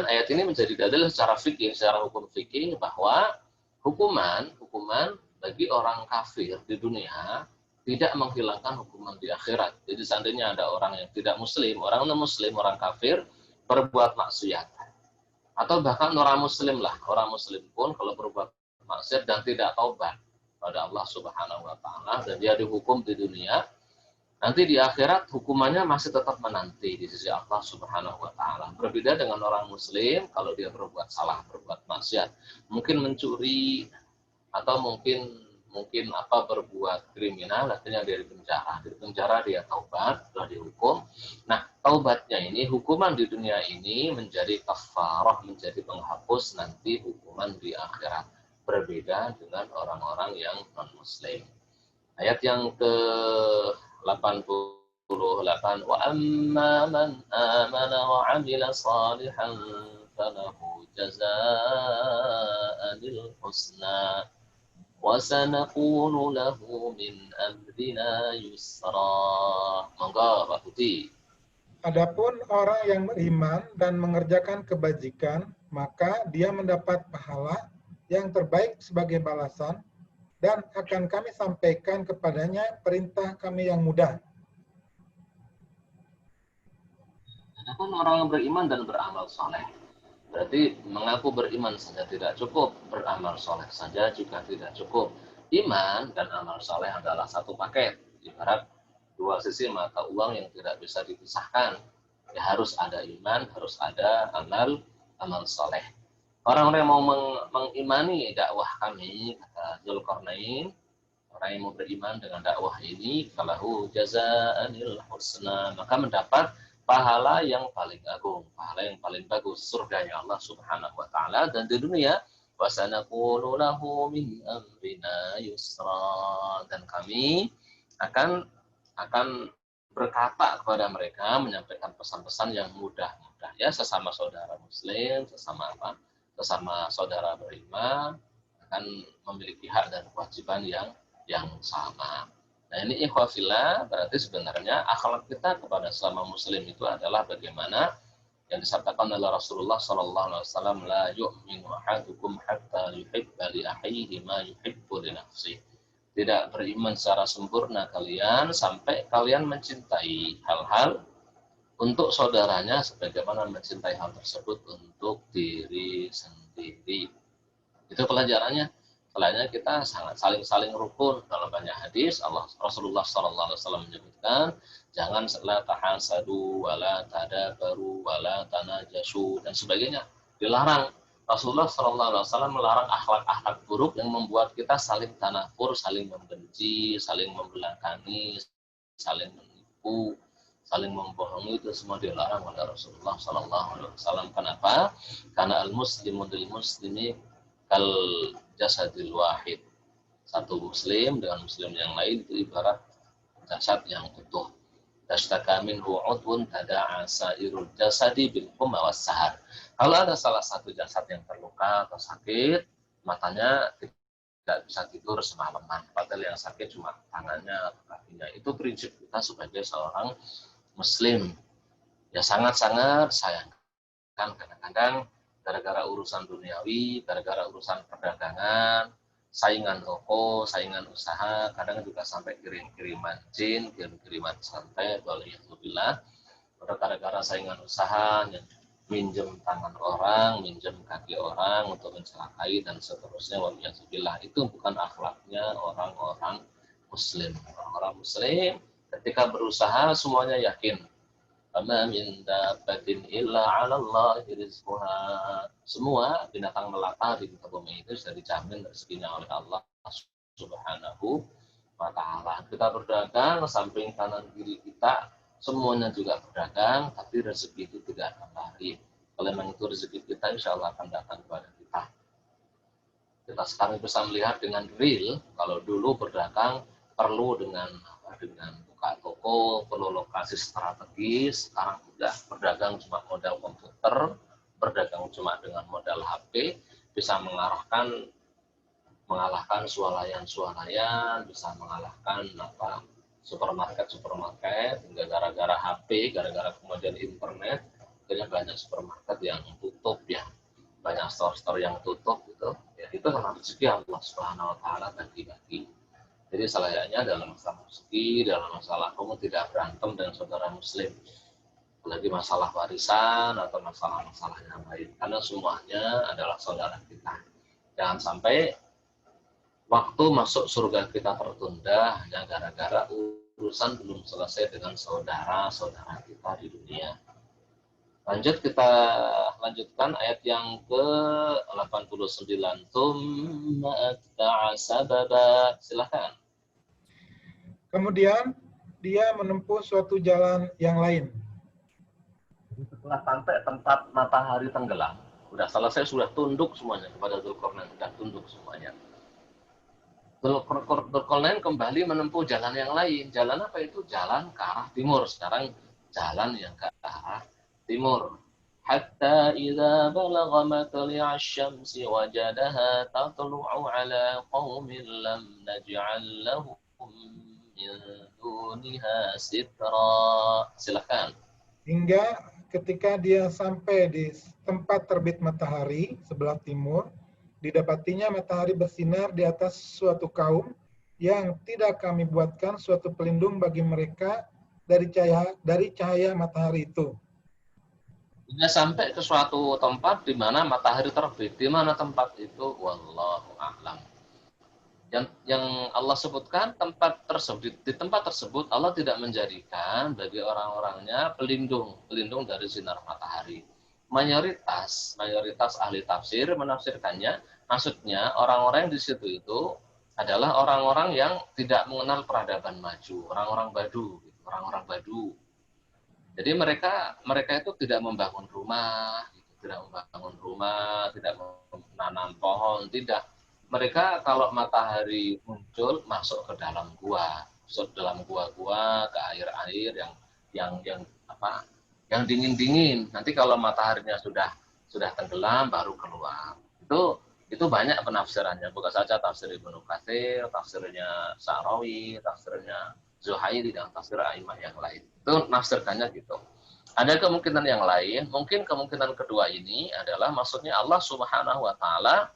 ayat ini menjadi dalil secara fikih, secara hukum fikih, bahwa hukuman bagi orang kafir di dunia tidak menghilangkan hukuman di akhirat. Jadi seandainya ada orang yang tidak muslim, orang non-muslim, orang kafir berbuat maksiat, atau bahkan orang muslim pun kalau berbuat maksiat dan tidak taubat pada Allah Subhanahu wa taala dan dia dihukum di dunia, nanti di akhirat hukumannya masih tetap menanti di sisi Allah Subhanahu wa taala. Berbeda dengan orang muslim, kalau dia berbuat salah, berbuat maksiat, mungkin mencuri atau mungkin berbuat kriminal, akhirnya dia di penjara dia taubat, sudah dihukum. Nah, taubatnya ini, hukuman di dunia ini menjadi kafarah, menjadi penghapus nanti hukuman di akhirat. Berbeda dengan orang-orang yang non-muslim. Ayat yang ke-88, wa amma man amana wa 'amila salihan falahu jazaa'ul husna wa sanaqulu lahu min amrina yusra. Monggo Pak Budi. Adapun orang yang beriman dan mengerjakan kebajikan, maka dia mendapat pahala yang terbaik sebagai balasan, dan akan kami sampaikan kepadanya perintah kami yang mudah. Adapun orang yang beriman dan beramal soleh, berarti mengaku beriman saja tidak cukup, beramal soleh saja juga tidak cukup. Iman dan amal soleh adalah satu paket, ibarat dua sisi mata uang yang tidak bisa dipisahkan. Ya, harus ada iman, harus ada amal soleh. Orang-orang yang mau mengimani dakwah kami, kata Zulkarnain, Orang yang mau beriman dengan dakwah ini, falahu jazaa'anil husna, maka mendapat pahala yang paling agung, pahala yang paling bagus, surganya Allah Subhanahu wa taala. Dan di dunia, wasanaqulu lahu min amrina yusra, dan kami akan berkata kepada mereka, menyampaikan pesan-pesan yang mudah-mudah, ya, sesama saudara muslim, sesama saudara beriman akan memiliki hak dan kewajiban yang sama. Nah, ini ikhwafillah, berarti sebenarnya akhlak kita kepada sesama muslim itu adalah bagaimana yang disabdakan oleh Rasulullah sallallahu alaihi wasallam, la yu'minu ahadukum hatta yuhibba li akhihi ma yuhibbu li nafsihi. Tidak beriman secara sempurna kalian sampai kalian mencintai hal-hal untuk saudaranya sebagaimana mencintai hal tersebut untuk diri sendiri. Itu pelajarannya. Selainnya kita sangat saling rukun. Dalam banyak hadis Rasulullah SAW menyebutkan, jangan la tahasadu wala tadabaru wala tanajasu dan sebagainya. Dilarang. Rasulullah SAW melarang akhlak-akhlak buruk yang membuat kita saling tanafur, saling membenci, saling membelakangi, saling menipu, saling membohongi. Itu semua dilarang oleh Rasulullah SAW. Kenapa? Karena al-muslimu lil muslimi kal jasadil wahid. Satu muslim dengan muslim yang lain itu ibarat jasad yang utuh. Tashtaka minhu udwun tada'a sairul jasadi bil humma was sahar. Kalau ada salah satu jasad yang terluka atau sakit, matanya tidak bisa tidur semalaman. Padahal yang sakit cuma tangannya atau kakinya. Itu prinsip kita sebagai seorang muslim. Ya sangat-sangat sayangkan kadang-kadang gara-gara urusan duniawi, gara-gara urusan perdagangan, saingan toko, saingan usaha, kadang juga sampai kirim-kiriman jin, kirim-kiriman santet, waliyahzubillah. Gara-gara saingan usaha, minjem tangan orang, minjem kaki orang untuk mencelakai dan seterusnya, waliyahzubillah. Itu bukan akhlaknya orang-orang muslim. Orang-orang muslim ketika berusaha semuanya yakin. Ama min dabbatin illa 'ala Allahi rizquha. Semua binatang melata di muka bumi itu sudah dijamin rezekinya oleh Allah Subhanahu wa taala. Kita berdagang, samping kanan kiri kita semuanya juga berdagang, tapi rezeki itu tidak akan lari. Kalau memang itu rezeki kita, insya Allah akan datang kepada kita. Kita sekarang bisa melihat dengan real, kalau dulu berdagang perlu dengan buka toko, perlu lokasi strategis. Sekarang udah berdagang cuma modal komputer, berdagang cuma dengan modal HP, bisa mengalahkan swalayan, bisa mengalahkan supermarket, hingga gara-gara HP, gara-gara kemudian internet, akhirnya banyak supermarket yang tutup ya, banyak store-store yang tutup gitu. Ya itu karena rezeki Allah Subhanahu wa taala bagi-bagi. Jadi selayaknya dalam masalah rezeki, dalam masalah kamu tidak berantem dengan saudara muslim. Apalagi masalah warisan atau masalah-masalah yang lain. Karena semuanya adalah saudara kita. Jangan sampai waktu masuk surga kita tertunda hanya gara-gara urusan belum selesai dengan saudara-saudara kita di dunia. Kita lanjutkan ayat yang ke-89. Tsumma atba'a sababa. Silakan. Kemudian dia menempuh suatu jalan yang lain. Jadi setelah sampai tempat matahari tenggelam, sudah selesai, sudah tunduk semuanya kepada Dzulqarnain, sudah tunduk semuanya. Dzulqarnain kembali menempuh jalan yang lain. Jalan apa itu? Jalan ke arah timur. Sekarang jalan yang ke arah timur. Hatta idza balagha matli'a asy-syamsi wajadaha tatlu'u 'ala qaumin lam naj'al lahum min duniha sitra. Silakan. Hingga ketika dia sampai di tempat terbit matahari sebelah timur, didapatinya matahari bersinar di atas suatu kaum yang tidak kami buatkan suatu pelindung bagi mereka dari cahaya matahari itu. Dia sampai ke suatu tempat di mana matahari terbit. Di mana tempat itu? Wallahu a'lam. Yang Allah sebutkan di tempat tersebut Allah tidak menjadikan bagi orang-orangnya pelindung dari sinar matahari. Mayoritas ahli tafsir menafsirkannya, maksudnya orang-orang yang di situ itu adalah orang-orang yang tidak mengenal peradaban maju, orang-orang Badu, orang-orang Badu. Jadi mereka itu tidak membangun rumah, tidak menanam pohon, tidak. Mereka kalau matahari muncul masuk ke dalam gua, ke air-air yang dingin-dingin. Nanti kalau mataharinya sudah tenggelam baru keluar. Itu banyak penafsirannya, bukan saja tafsir Ibnu Katsir, tafsirnya Sa'rawi, tafsirnya Zuhairi, dan tafsir a'imah yang lain. Itu nafsirkannya gitu. Ada kemungkinan yang lain, mungkin kemungkinan kedua ini adalah maksudnya Allah Subhanahu wa taala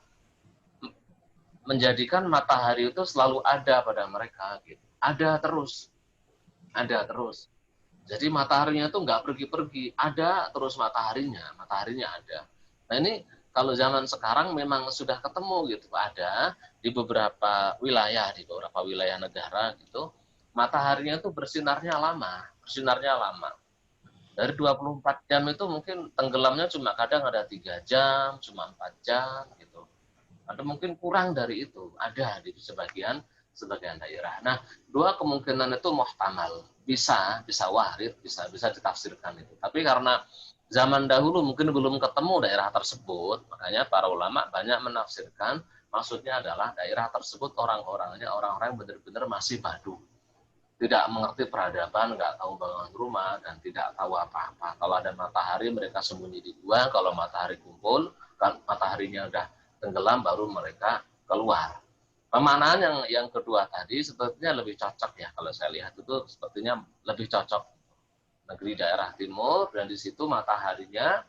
menjadikan matahari itu selalu ada pada mereka gitu. Ada terus. Jadi mataharinya itu nggak pergi-pergi, ada terus mataharinya ada. Nah ini kalau zaman sekarang memang sudah ketemu gitu, ada di beberapa wilayah negara gitu, mataharinya itu bersinarnya lama. Dari 24 jam itu mungkin tenggelamnya cuma kadang ada 3 jam, cuma 4 jam gitu. Atau mungkin kurang dari itu, ada di sebagian daerah. Nah, dua kemungkinan itu muhtamal, bisa warid, bisa ditafsirkan itu. Tapi karena zaman dahulu mungkin belum ketemu daerah tersebut, makanya para ulama banyak menafsirkan maksudnya adalah daerah tersebut orang-orangnya orang-orang benar-benar masih Badu. Tidak mengerti peradaban, nggak tahu bangun rumah, dan tidak tahu apa-apa. Kalau ada matahari, mereka sembunyi di gua. Kalau matahari kumpul, kan mataharinya udah tenggelam, baru mereka keluar. Pemanaan yang kedua tadi sepertinya lebih cocok ya, kalau saya lihat itu sepertinya lebih cocok negeri daerah timur, dan di situ mataharinya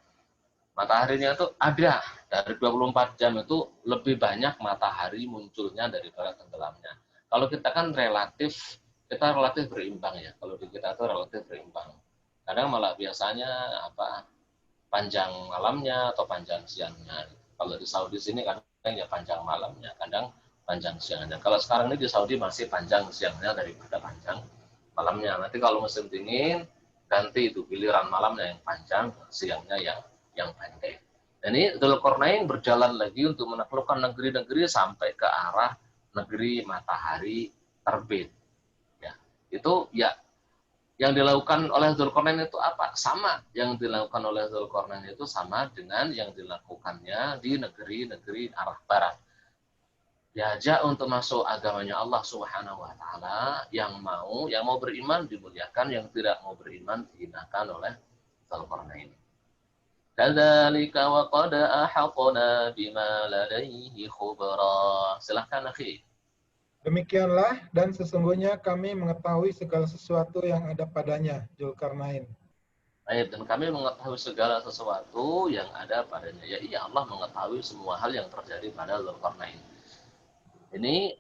itu ada dari 24 jam itu lebih banyak matahari munculnya daripada tenggelamnya. Kalau kita kan relatif berimbang ya, kalau di kita itu relatif berimbang. Kadang malah biasanya panjang malamnya atau panjang siangnya. Kalau di Saudi sini kadang ya panjang malamnya, kadang panjang siangnya. Kalau sekarang ini di Saudi masih panjang siangnya daripada panjang malamnya. Nanti kalau musim dingin ganti itu, giliran malamnya yang panjang, siangnya yang pendek. Dan ini Dzulqarnain berjalan lagi untuk menaklukkan negeri-negeri sampai ke arah negeri matahari terbit. Ya, itu ya yang dilakukan oleh Dzulqarnain itu apa? Sama yang dilakukan oleh Dzulqarnain itu sama dengan yang dilakukannya di negeri-negeri arah barat. Diajak untuk masuk agamanya Allah Subhanahu wa taala, yang mau beriman dimuliakan, yang tidak mau beriman dihinakan oleh Dzulqarnain. Kadzalika wa qad ahaqna bima ladaihi khubra. Silakan akhi. Demikianlah, dan sesungguhnya kami mengetahui segala sesuatu yang ada padanya, Dzulqarnain. Baik, dan kami mengetahui segala sesuatu yang ada padanya. Ya iya, Allah mengetahui semua hal yang terjadi pada Dzulqarnain. Ini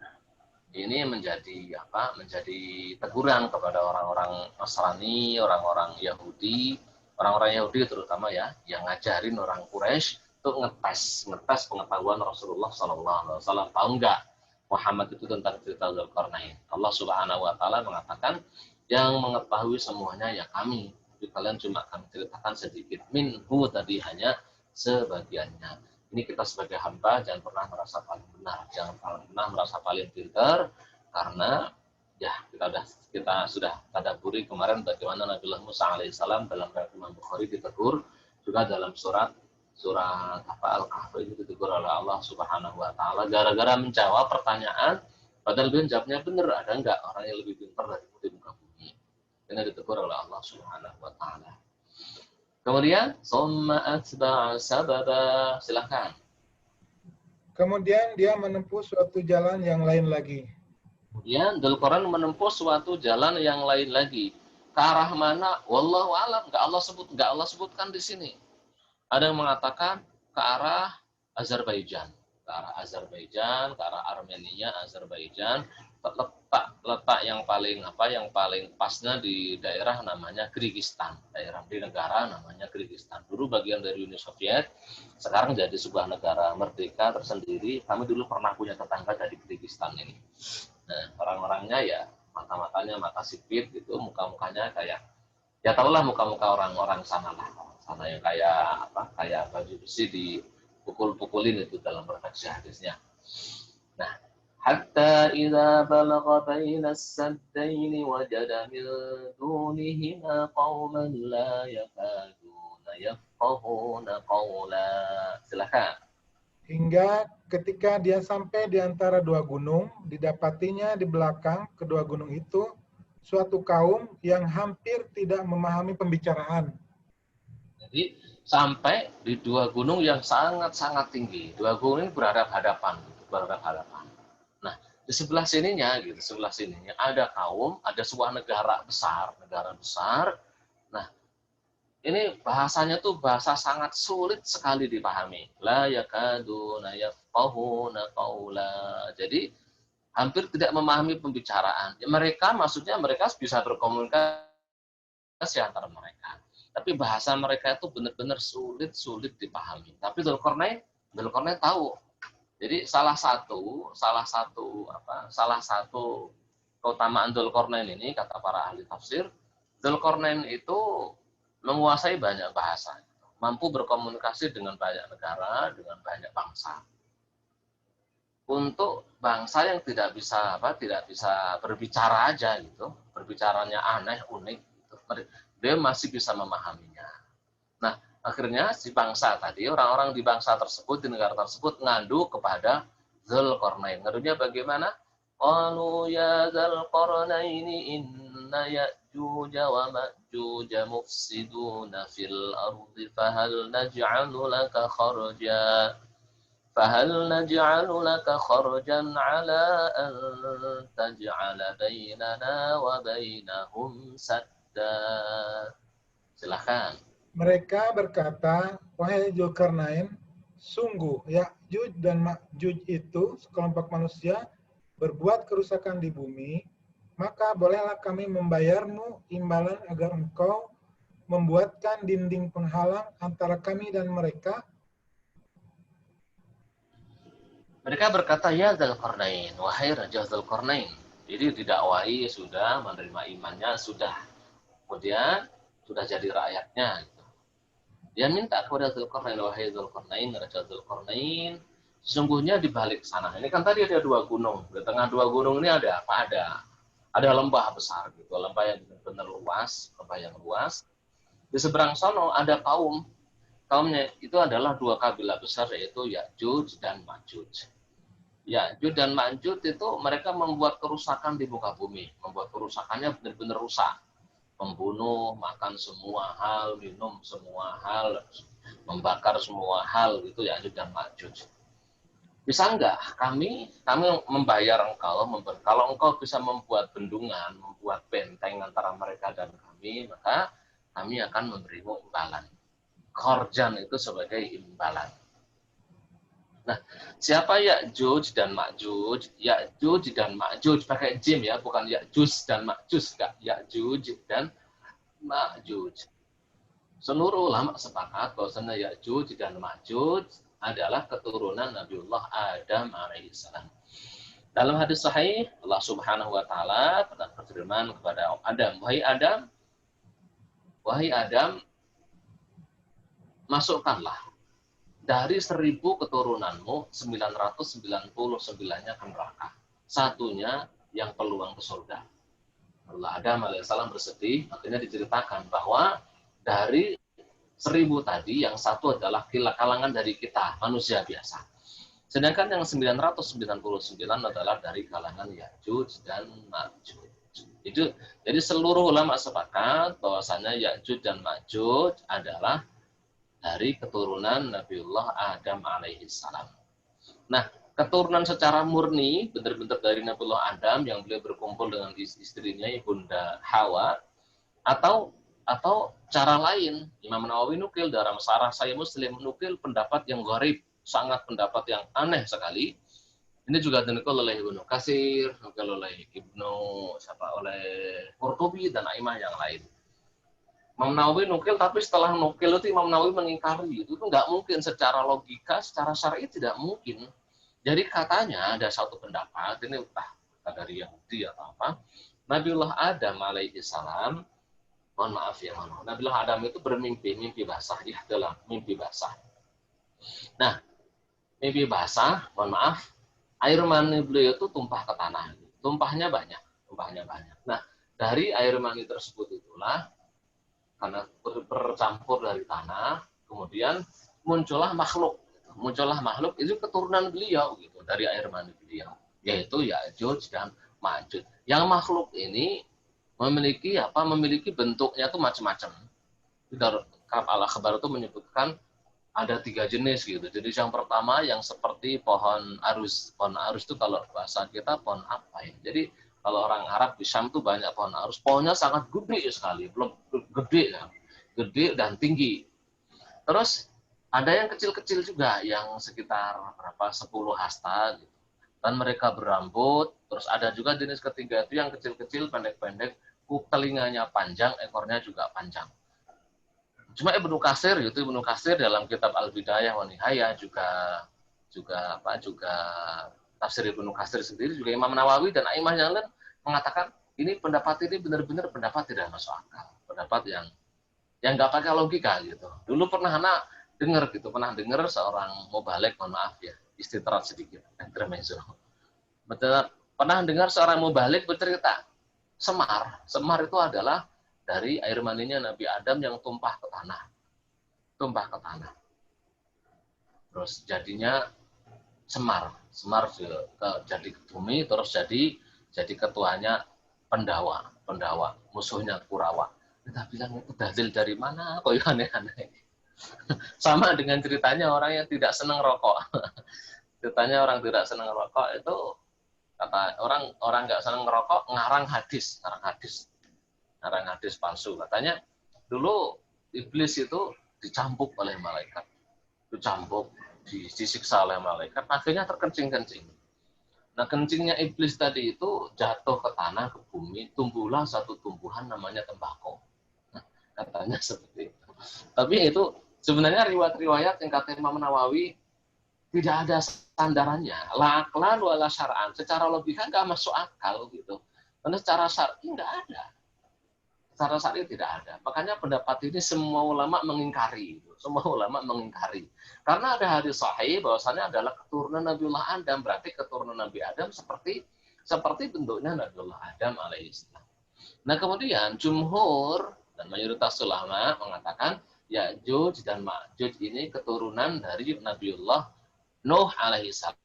menjadi teguran kepada orang-orang Nasrani, orang-orang Yahudi terutama ya, yang ngajarin orang Quraisy untuk ngetes pengetahuan Rasulullah SAW. Tahu nggak Muhammad itu tentang cerita Dzulqarnain? Allah Subhanahu wa taala mengatakan, yang mengetahui semuanya ya kami, tapi kalian cuma kami ceritakan sedikit. Minhu tadi hanya sebagiannya. Ini kita sebagai hamba jangan pernah merasa paling benar, jangan pernah merasa paling pintar, karena ya kita sudah tadabburi kemarin bagaimana Nabiullah Musa alaihissalam dalam riwayat Imam Bukhari ditegur, juga dalam surat Al-Kahfi itu ditegur oleh Allah Subhanahu wa taala gara-gara menjawab pertanyaan padahal dia jawabnya benar. Ada enggak orang yang lebih pintar dari di muka bumi? Ini ditegur oleh Allah Subhanahu wa taala. Kemudian summa atba'a sababa. Silakan. Kemudian dia menempuh suatu jalan yang lain lagi. Kemudian Dzulqarnain menempuh suatu jalan yang lain lagi. Ke arah mana? Wallahu a'lam. Enggak Allah sebutkan di sini. Ada yang mengatakan ke arah Azerbaijan, ke arah Armenia, Azerbaijan. Letak yang paling pasnya di daerah namanya Kyrgyzstan, di negara namanya Kyrgyzstan. Dulu bagian dari Uni Soviet, sekarang jadi sebuah negara merdeka tersendiri. Kami dulu pernah punya tetangga dari Kyrgyzstan ini. Nah, orang-orangnya ya mata-matanya mata sipit gitu, muka-mukanya kayak ya tahulah muka-muka orang-orang sana yang kayak baju besi dipukul-pukulin itu dalam redaksi hadisnya. Nah, Hatta idza balagha baina as-saddaini wajada min dunihima qauman la yakaduna yafqahuna qawla. Silakan. Hingga ketika dia sampai di antara dua gunung, didapatinya di belakang kedua gunung itu suatu kaum yang hampir tidak memahami pembicaraan. Jadi sampai di dua gunung yang sangat-sangat tinggi. Dua gunung ini berhadapan-hadapan, berhadapan-hadapan. Nah, di sebelah sininya gitu, sebelah sininya ada kaum, ada sebuah negara besar. Nah, ini bahasanya tuh bahasa sangat sulit sekali dipahami. La yakaduna yafqahuna qawla. Jadi hampir tidak memahami pembicaraan. Ya, mereka maksudnya mereka bisa berkomunikasi antara mereka. Tapi bahasa mereka itu benar-benar sulit dipahami. Tapi Dzulqarnain tahu. Jadi salah satu keutamaan Dzulqarnain ini kata para ahli tafsir, Dzulqarnain itu menguasai banyak bahasa, mampu berkomunikasi dengan banyak negara, dengan banyak bangsa. Untuk bangsa yang tidak bisa berbicara aja gitu, berbicaranya aneh, unik, gitu, dia masih bisa memahaminya. Nah, akhirnya si bangsa tadi, orang-orang di bangsa tersebut, di negara tersebut, ngadu kepada Dzulqarnain. Ngadunya bagaimana? Qalu ya Dzulqarnaini inna ya'juja wa ma'juja mufsiduna fil ardi fahal naj'alu laka kharjan ala an taj'ala bainana wa bainahum sadda. Silakan. Mereka berkata, wahai Dzulqarnain, sungguh Ya'juj dan Ma'juj itu sekelompok manusia berbuat kerusakan di bumi, maka bolehlah kami membayarmu imbalan agar engkau membuatkan dinding penghalang antara kami dan mereka. Mereka berkata, ya Dzulqarnain, wahai Raja Dzulqarnain. Jadi didakwahi sudah, menerima imannya sudah. Kemudian sudah jadi rakyatnya. Gitu. Dia minta kepada Dzulqarnain, wahai Dzulqarnain, Raja Dzulqarnain, sesungguhnya di balik sana. Ini kan tadi ada dua gunung. Di tengah dua gunung ini ada apa? Ada lembah besar gitu, lembah yang benar-benar luas, lembah yang luas. Di seberang sono ada kaum. Kaumnya itu adalah dua kabilah besar, yaitu Ya'juj dan Ma'juj. Ya'juj dan Ma'juj itu mereka membuat kerusakan di muka bumi. Membuat kerusakannya benar-benar rusak. Membunuh, makan semua hal, minum semua hal, membakar semua hal, itu Ya'juj dan Ma'juj. Bisa enggak kami membayar engkau, kalau engkau bisa membuat bendungan, membuat benteng antara mereka dan kami, maka kami akan memberimu imbalan. Kharjan itu sebagai imbalan. Nah, siapa Ya'juj dan Ma'juj? Ya'juj dan Ma'juj pakai jim ya, bukan Ya'juj dan Ma'juj, enggak. Ya'juj dan Ma'juj. Seluruh ulama sepakat bahwasanya Ya'juj dan Ma'juj adalah keturunan Nabiullah Adam alaihissalam. Dalam hadis sahih, Allah Subhanahu wa taala pernah berfirman kepada Adam, wahai Adam, masukkanlah dari 1000 keturunanmu 999-nya ke neraka. Satunya yang peluang ke surga. Allah Adam alaihissalam bersedih, akhirnya diceritakan bahwa dari 1000 tadi yang satu adalah kalangan dari kita, manusia biasa. Sedangkan yang 999 adalah dari kalangan Ya'juj dan Ma'juj. Itu jadi seluruh ulama sepakat bahwasanya Ya'juj dan Ma'juj adalah dari keturunan Nabiullah Adam alaihissalam. Nah, keturunan secara murni benar-benar dari Nabiullah Adam yang beliau berkumpul dengan istrinya Ibunda Hawa, atau cara lain. Imam Nawawi nukil dalam Syarah Sahih Muslim, nukil pendapat yang gharib, sangat pendapat yang aneh sekali. Ini juga dinukil oleh Ibnu Katsir, nukil oleh oleh Qurtubi dan aimah yang lain. Imam Nawawi nukil, tapi setelah nukil itu Imam Nawawi mengingkari. Itu nggak mungkin secara logika, secara syar'i tidak mungkin. Jadi katanya ada satu pendapat, ini entah dari Yahudi atau apa, Nabiullah Adam alaihissalam, mohon maaf ya, Nabiullah Adam itu mimpi basah, ya dalam mimpi basah. Nah, mimpi basah, mohon maaf, air mani beliau itu tumpah ke tanah. Tumpahnya banyak. Nah, dari air mani tersebut itulah, karena bercampur dari tanah, kemudian muncullah makhluk. Itu keturunan beliau gitu, dari air mani beliau, yaitu Ya'juj dan Ma'juj. Yang makhluk ini memiliki bentuknya itu macam-macam. Dalam Al-Akhbar itu menyebutkan ada 3 jenis gitu. Jadi yang pertama yang seperti pohon arus. Pohon arus itu kalau bahasa kita pohon apa ya? Jadi kalau orang Arab di Syam tuh banyak pohon arus. Pohonnya sangat gede sekali, belum gede dan tinggi. Terus ada yang kecil-kecil juga, yang sekitar 10 hasta gitu. Dan mereka berambut. Terus ada juga jenis ketiga itu yang kecil-kecil, pendek-pendek, telinganya panjang, ekornya juga panjang. Cuma Ibnu Katsir dalam kitab Al-Bidayah wa Nihayah juga tafsir Ibnu Katsir sendiri, juga Imam Nawawi dan a'immah yang lain mengatakan ini pendapat ini benar-benar pendapat tidak masuk akal, pendapat yang nggak pakai logika gitu. Dulu pernah dengar seorang mubaligh, mohon maaf ya, istitrat sedikit, intermezzo. Pernah dengar seorang mubaligh bercerita, Semar itu adalah dari air maninya Nabi Adam yang tumpah ke tanah. Terus jadinya Semar jadi ke bumi, terus jadi ketuanya Pendawa, musuhnya Kurawa. Kita bilang itu dalil dari mana? Kok aneh-aneh. Sama dengan ceritanya orang yang tidak senang rokok. Ceritanya orang tidak senang rokok itu, kata orang nggak senang rokok, ngarang hadis palsu. Katanya dulu iblis itu dicambuk oleh malaikat, disiksa oleh malaikat, akhirnya terkencing. Nah, kencingnya iblis tadi itu jatuh ke tanah, ke bumi, tumbuhlah satu tumbuhan namanya tembakau. Nah, katanya seperti itu. Tapi itu sebenarnya riwayat-riwayat yang kata Imam Nawawi tidak ada sandarannya. La aqlan wala syar'an. Secara logika nggak masuk akal gitu. Karena secara syar'i nggak ada. Secara syar'i tidak ada. Makanya pendapat ini semua ulama mengingkari. Karena ada hadis sahih bahwasannya adalah keturunan Nabiullah Adam. Berarti keturunan Nabi Adam seperti bentuknya Nabiullah Adam alaihissalam. Nah, kemudian jumhur dan mayoritas ulama mengatakan Ya'juj dan Ma'juj ini keturunan dari Nabiullah Nuh alaihissalam.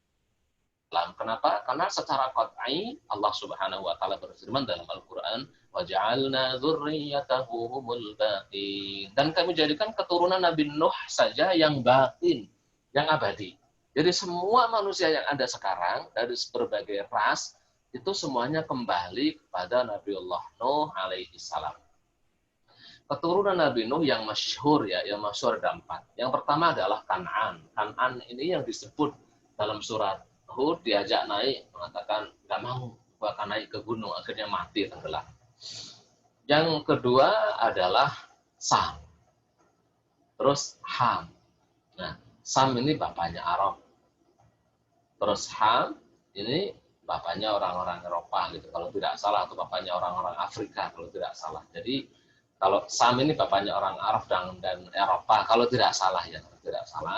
Kenapa? Karena secara qat'i Allah Subhanahu wa taala berfirman dalam Al-Qur'an, "Wa ja'alna dzurriyyatahu humul baqin." Dan kami jadikan keturunan Nabi Nuh saja yang batin, yang abadi. Jadi semua manusia yang ada sekarang dari berbagai ras itu semuanya kembali kepada Nabiullah Nuh alaihissalam. Keturunan Nabi Nuh yang masyhur ada 4. Yang pertama adalah Kan'an. Kan'an ini yang disebut dalam surat Hud, diajak naik, mengatakan nggak mau, bahkan naik ke gunung, akhirnya mati, tenggelam. Yang kedua adalah Sam. Terus Ham. Nah, Sam ini bapaknya Arab. Terus Ham ini bapaknya orang-orang Eropa gitu, kalau tidak salah, atau bapaknya orang-orang Afrika kalau tidak salah. Jadi kalau Sam ini bapaknya orang Arab dan Eropa, kalau tidak salah.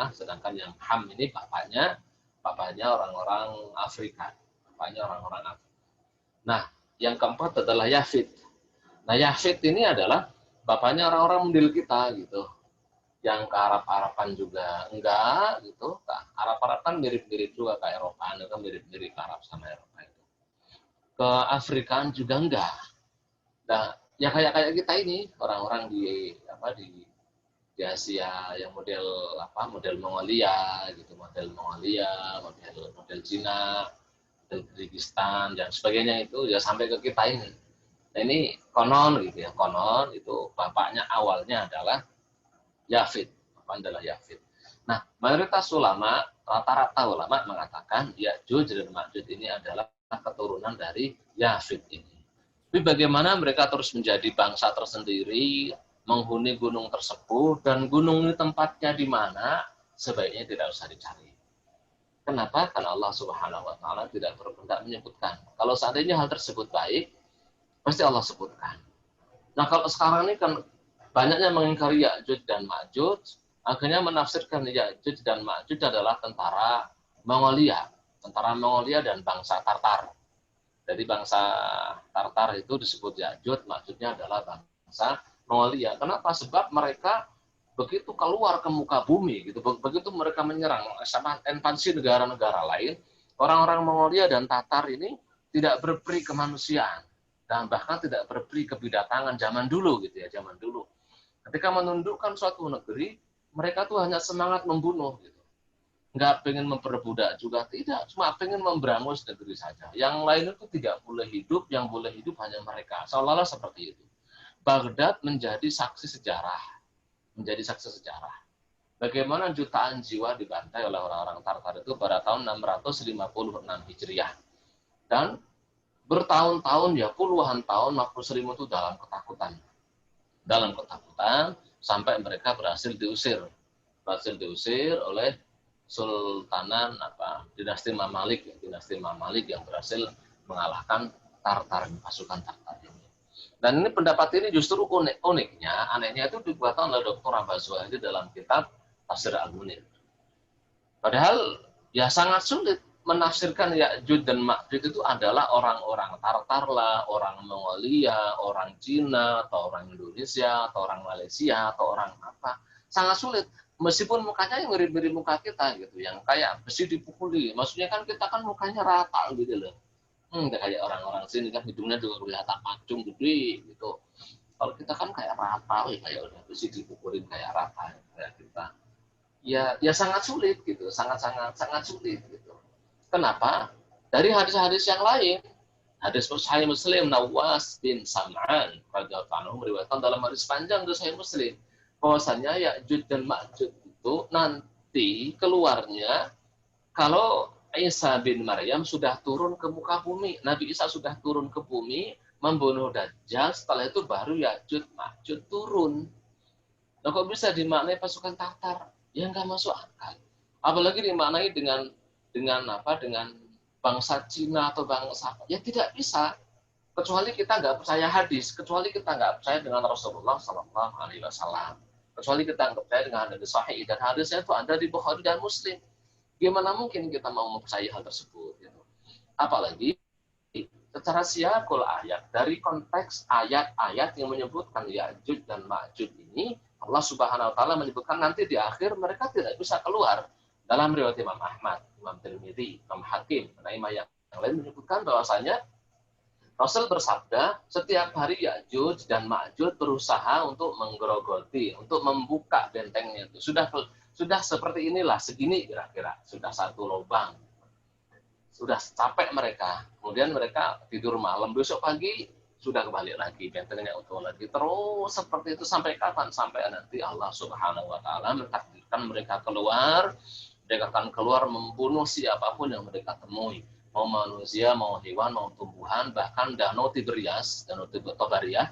Sedangkan yang Ham ini bapaknya orang-orang Afrika, Nah, yang keempat adalah Yafid. Nah, Yafid ini adalah bapaknya orang-orang model kita gitu, yang ke Arab-Araban juga enggak gitu. Arab-Araban mirip-mirip juga ke Eropa, itu mirip-mirip Arab sama Eropa itu. Ke Afrikaan juga enggak. Nah, ya kayak kita ini, orang-orang di Asia yang model Mongolia gitu, model Cina, model Kyrgyzstan dan sebagainya itu ya sampai ke kita ini. Nah, ini konon itu bapaknya awalnya adalah Yafid, Nah, mayoritas ulama, rata-rata ulama mengatakan Ya'juj dan Ma'juj ini adalah keturunan dari Yafid ini. Tapi bagaimana mereka terus menjadi bangsa tersendiri, menghuni gunung tersebut, dan gunung ini tempatnya di mana, sebaiknya tidak usah dicari. Kenapa? Karena Allah Subhanahu wa taala tidak berkehendak menyebutkan. Kalau seandainya hal tersebut baik, pasti Allah sebutkan. Nah, kalau sekarang ini kan banyaknya mengingkari Ya'juj dan Ma'juj, akhirnya menafsirkan Ya'juj dan Ma'juj adalah tentara Mongolia antara Mongolia dan bangsa Tartar. Jadi bangsa Tartar itu disebut Ya'juj, maksudnya adalah bangsa Mongolia. Kenapa? Sebab mereka begitu keluar ke muka bumi, gitu, begitu mereka menyerang sama invasi negara-negara lain, orang-orang Mongolia dan Tatar ini tidak berperi kemanusiaan dan bahkan tidak berperi kebidatangan zaman dulu, gitu ya, zaman dulu. Ketika menundukkan suatu negeri, mereka tuh hanya semangat membunuh, gitu. Nggak pengen memperbudak juga, tidak, cuma pengen memberangus negeri saja. Yang lain itu tidak boleh hidup, yang boleh hidup hanya mereka. Seolah-olah seperti itu. Baghdad menjadi saksi sejarah. Bagaimana jutaan jiwa dibantai oleh orang-orang Tartar itu pada tahun 656 Hijriah. Dan bertahun-tahun, ya puluhan tahun, Muslim itu dalam ketakutan. Sampai mereka berhasil diusir oleh Sultanan dinasti Mamalik yang berhasil mengalahkan Tartar, pasukan Tartar ini. Dan ini pendapat ini justru anehnya itu dibuat oleh Dr. Abbas Wahidi dalam kitab Tafsir Al-Munir. Padahal ya sangat sulit menafsirkan Ya'juj dan Ma'juj itu adalah orang-orang Tartar lah, orang Mongolia, orang Cina, atau orang Indonesia, atau orang Malaysia, atau orang apa. Sangat sulit. Meskipun mukanya yang mirip-mirip muka kita gitu, yang kayak besi dipukuli. Maksudnya kan kita kan mukanya rata gitu loh. Kayak orang-orang sini kan hidungnya juga kelihatan mancung gede gitu. Kalau kita kan kayak rata, kayak udah besi dipukulin kayak rata kayak kita. Ya sangat sulit gitu, sangat sulit gitu. Kenapa? Dari hadis-hadis yang lain, hadis Sahih Muslim Nawas bin Sam'an radhiyallahu anhu meriwayatkan dalam hadis panjang dari Sahih Muslim bahwasanya Ya'juj dan Ma'juj itu nanti keluarnya kalau Isa bin Maryam sudah turun ke muka bumi. Nabi Isa sudah turun ke bumi membunuh Dajjal, setelah itu baru Ya'juj Ma'juj turun. Nah, kok bisa dimaknai pasukan Tatar? Ya nggak masuk akal. Apalagi dimaknai dengan bangsa Cina atau bangsa apa? Ya tidak bisa. Kecuali kita nggak percaya hadis, kecuali kita nggak percaya dengan Rasulullah SAW, kecuali kita nggak percaya dengan hadis sahih, dan hadisnya itu ada di Bukhari dan Muslim. Gimana mungkin kita mau mempercayai hal tersebut? Gitu. Apalagi secara siyaqul ayat, dari konteks ayat-ayat yang menyebutkan Ya'juj dan Ma'juj ini, Allah Subhanahu wa taala menyebutkan nanti di akhir mereka tidak bisa keluar. Dalam riwayat Imam Ahmad, Imam Tirmidzi, Imam Hakim, imam yang lain menyebutkan bahwasanya Rasul bersabda, setiap hari Ya'juj dan Ma'juj berusaha untuk menggerogoti, untuk membuka bentengnya itu. Sudah seperti inilah, segini kira-kira, sudah satu lubang. Sudah capek mereka. Kemudian mereka tidur malam, besok pagi sudah kembali lagi, bentengnya utuh lagi. Terus seperti itu sampai kapan? Sampai nanti Allah Subhanahu wa taala mentakdirkan mereka keluar. Mereka akan keluar membunuh siapapun yang mereka temui. Mau manusia, mau hewan, mau tumbuhan, bahkan Danau Tiberias, Danau Tiberias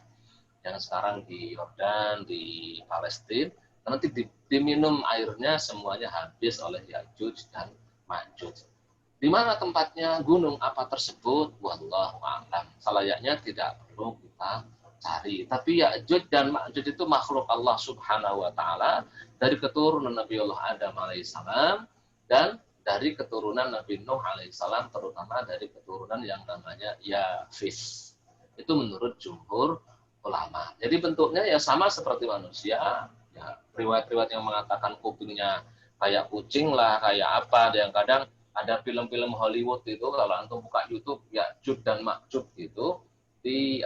yang sekarang di Yordan, di Palestina, nanti diminum airnya semuanya habis oleh Ya'juj dan Ma'juj. Di mana tempatnya, gunung apa tersebut, wallahu a'lam. Selayaknya tidak perlu kita cari. Tapi Ya'juj dan Ma'juj itu makhluk Allah Subhanahu wa taala dari keturunan Nabi Allah Adam alaihissalam dan dari keturunan Nabi Nuh alaihissalam, terutama dari keturunan yang namanya Yafis. Itu menurut jumhur ulama. Jadi bentuknya ya sama seperti manusia. Ya, riwayat-riwayat yang mengatakan kupingnya kayak kucing lah, kayak apa. Ada yang kadang ada film-film Hollywood itu, kalau antum buka YouTube, Ya'juj dan Ma'juj gitu, di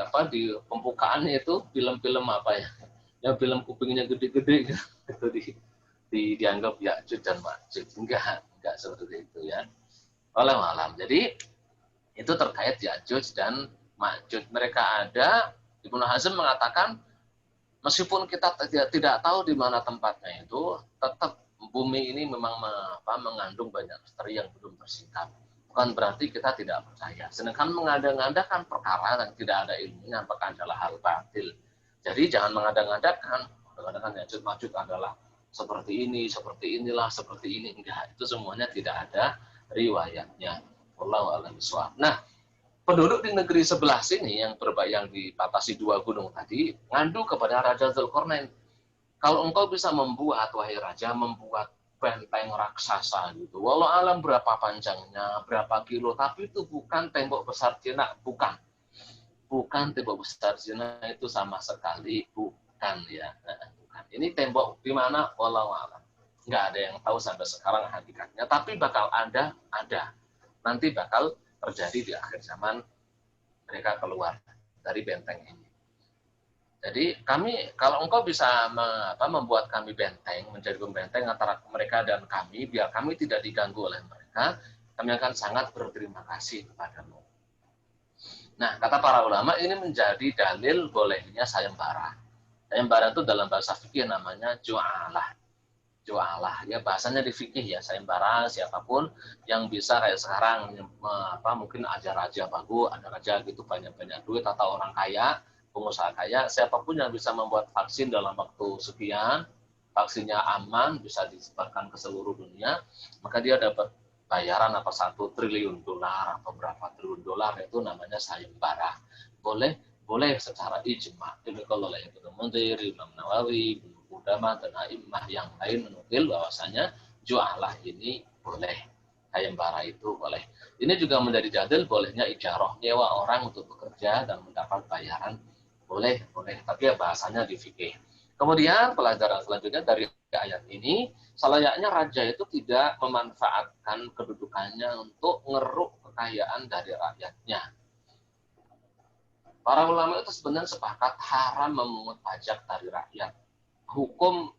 pembukaannya itu film-film apa ya? Yang film kupingnya gede-gede gitu, dianggap Ya'juj dan Ma'juj. Enggak seperti itu ya. Wallahu a'lam. Jadi itu terkait Ya'juj dan Ma'juj. Mereka ada. Ibnu Hazm mengatakan meskipun kita tidak tahu di mana tempatnya itu, tetap bumi ini memang mengandung banyak misteri yang belum tersingkap. Bukan berarti kita tidak percaya. Sedangkan mengada-ngadakan perkara yang tidak ada ilmunya apakah adalah hal batil. Jadi jangan mengada-ngadakan. Mengadakan Ya'juj Ma'juj adalah seperti ini, seperti inilah, seperti ini. Enggak, itu semuanya tidak ada riwayatnya. Wallahu a'lam bishawab. Nah, penduduk di negeri sebelah sini yang dibatasi 2 gunung tadi ngadu kepada Raja Dzulqarnain. Kalau engkau bisa membuat, wahai raja, membuat benteng raksasa gitu. Walau alam berapa panjangnya, berapa kilo, tapi itu bukan tembok besar Cina, bukan. Bukan tembok besar Cina itu sama sekali, bukan ya. Bukan. Ini tembok di mana? Walau alam. Nggak ada yang tahu sampai sekarang hakikatnya, tapi bakal ada. Nanti bakal terjadi di akhir zaman mereka keluar dari benteng ini. Jadi kami, kalau engkau bisa membuat kami benteng, menjadi pembenteng antara mereka dan kami, biar kami tidak diganggu oleh mereka, kami akan sangat berterima kasih kepadamu. Nah, kata para ulama, ini menjadi dalil bolehnya sayembara. Sayembara itu dalam bahasa fikih namanya ju'alah. Ju'alah, ya bahasanya di fikih ya, sayembara siapapun yang bisa kayak sekarang, mungkin ada raja bagus, ada raja gitu banyak-banyak duit, atau orang kaya, pengusaha kaya, siapapun yang bisa membuat vaksin dalam waktu sekian, vaksinnya aman, bisa disebarkan ke seluruh dunia, maka dia dapat bayaran apa $1 triliun atau berapa triliun dolar, itu namanya sayembara. Boleh secara ijma. Jadi kalau oleh Ibnu Munzir, Imam Nawawi, Ibnu Qudamah, dan a'immah yang lain menukil bahwasanya ju'alah ini boleh. Sayembara itu boleh. Ini juga menjadi dalil bolehnya ijarah, nyewa orang untuk bekerja dan mendapat bayaran. Boleh. Tapi ya bahasanya di fikih. Kemudian pelajaran selanjutnya dari ayat ini, selayaknya raja itu tidak memanfaatkan kedudukannya untuk ngeruk kekayaan dari rakyatnya. Para ulama itu sebenarnya sepakat haram memungut pajak dari rakyat. Hukum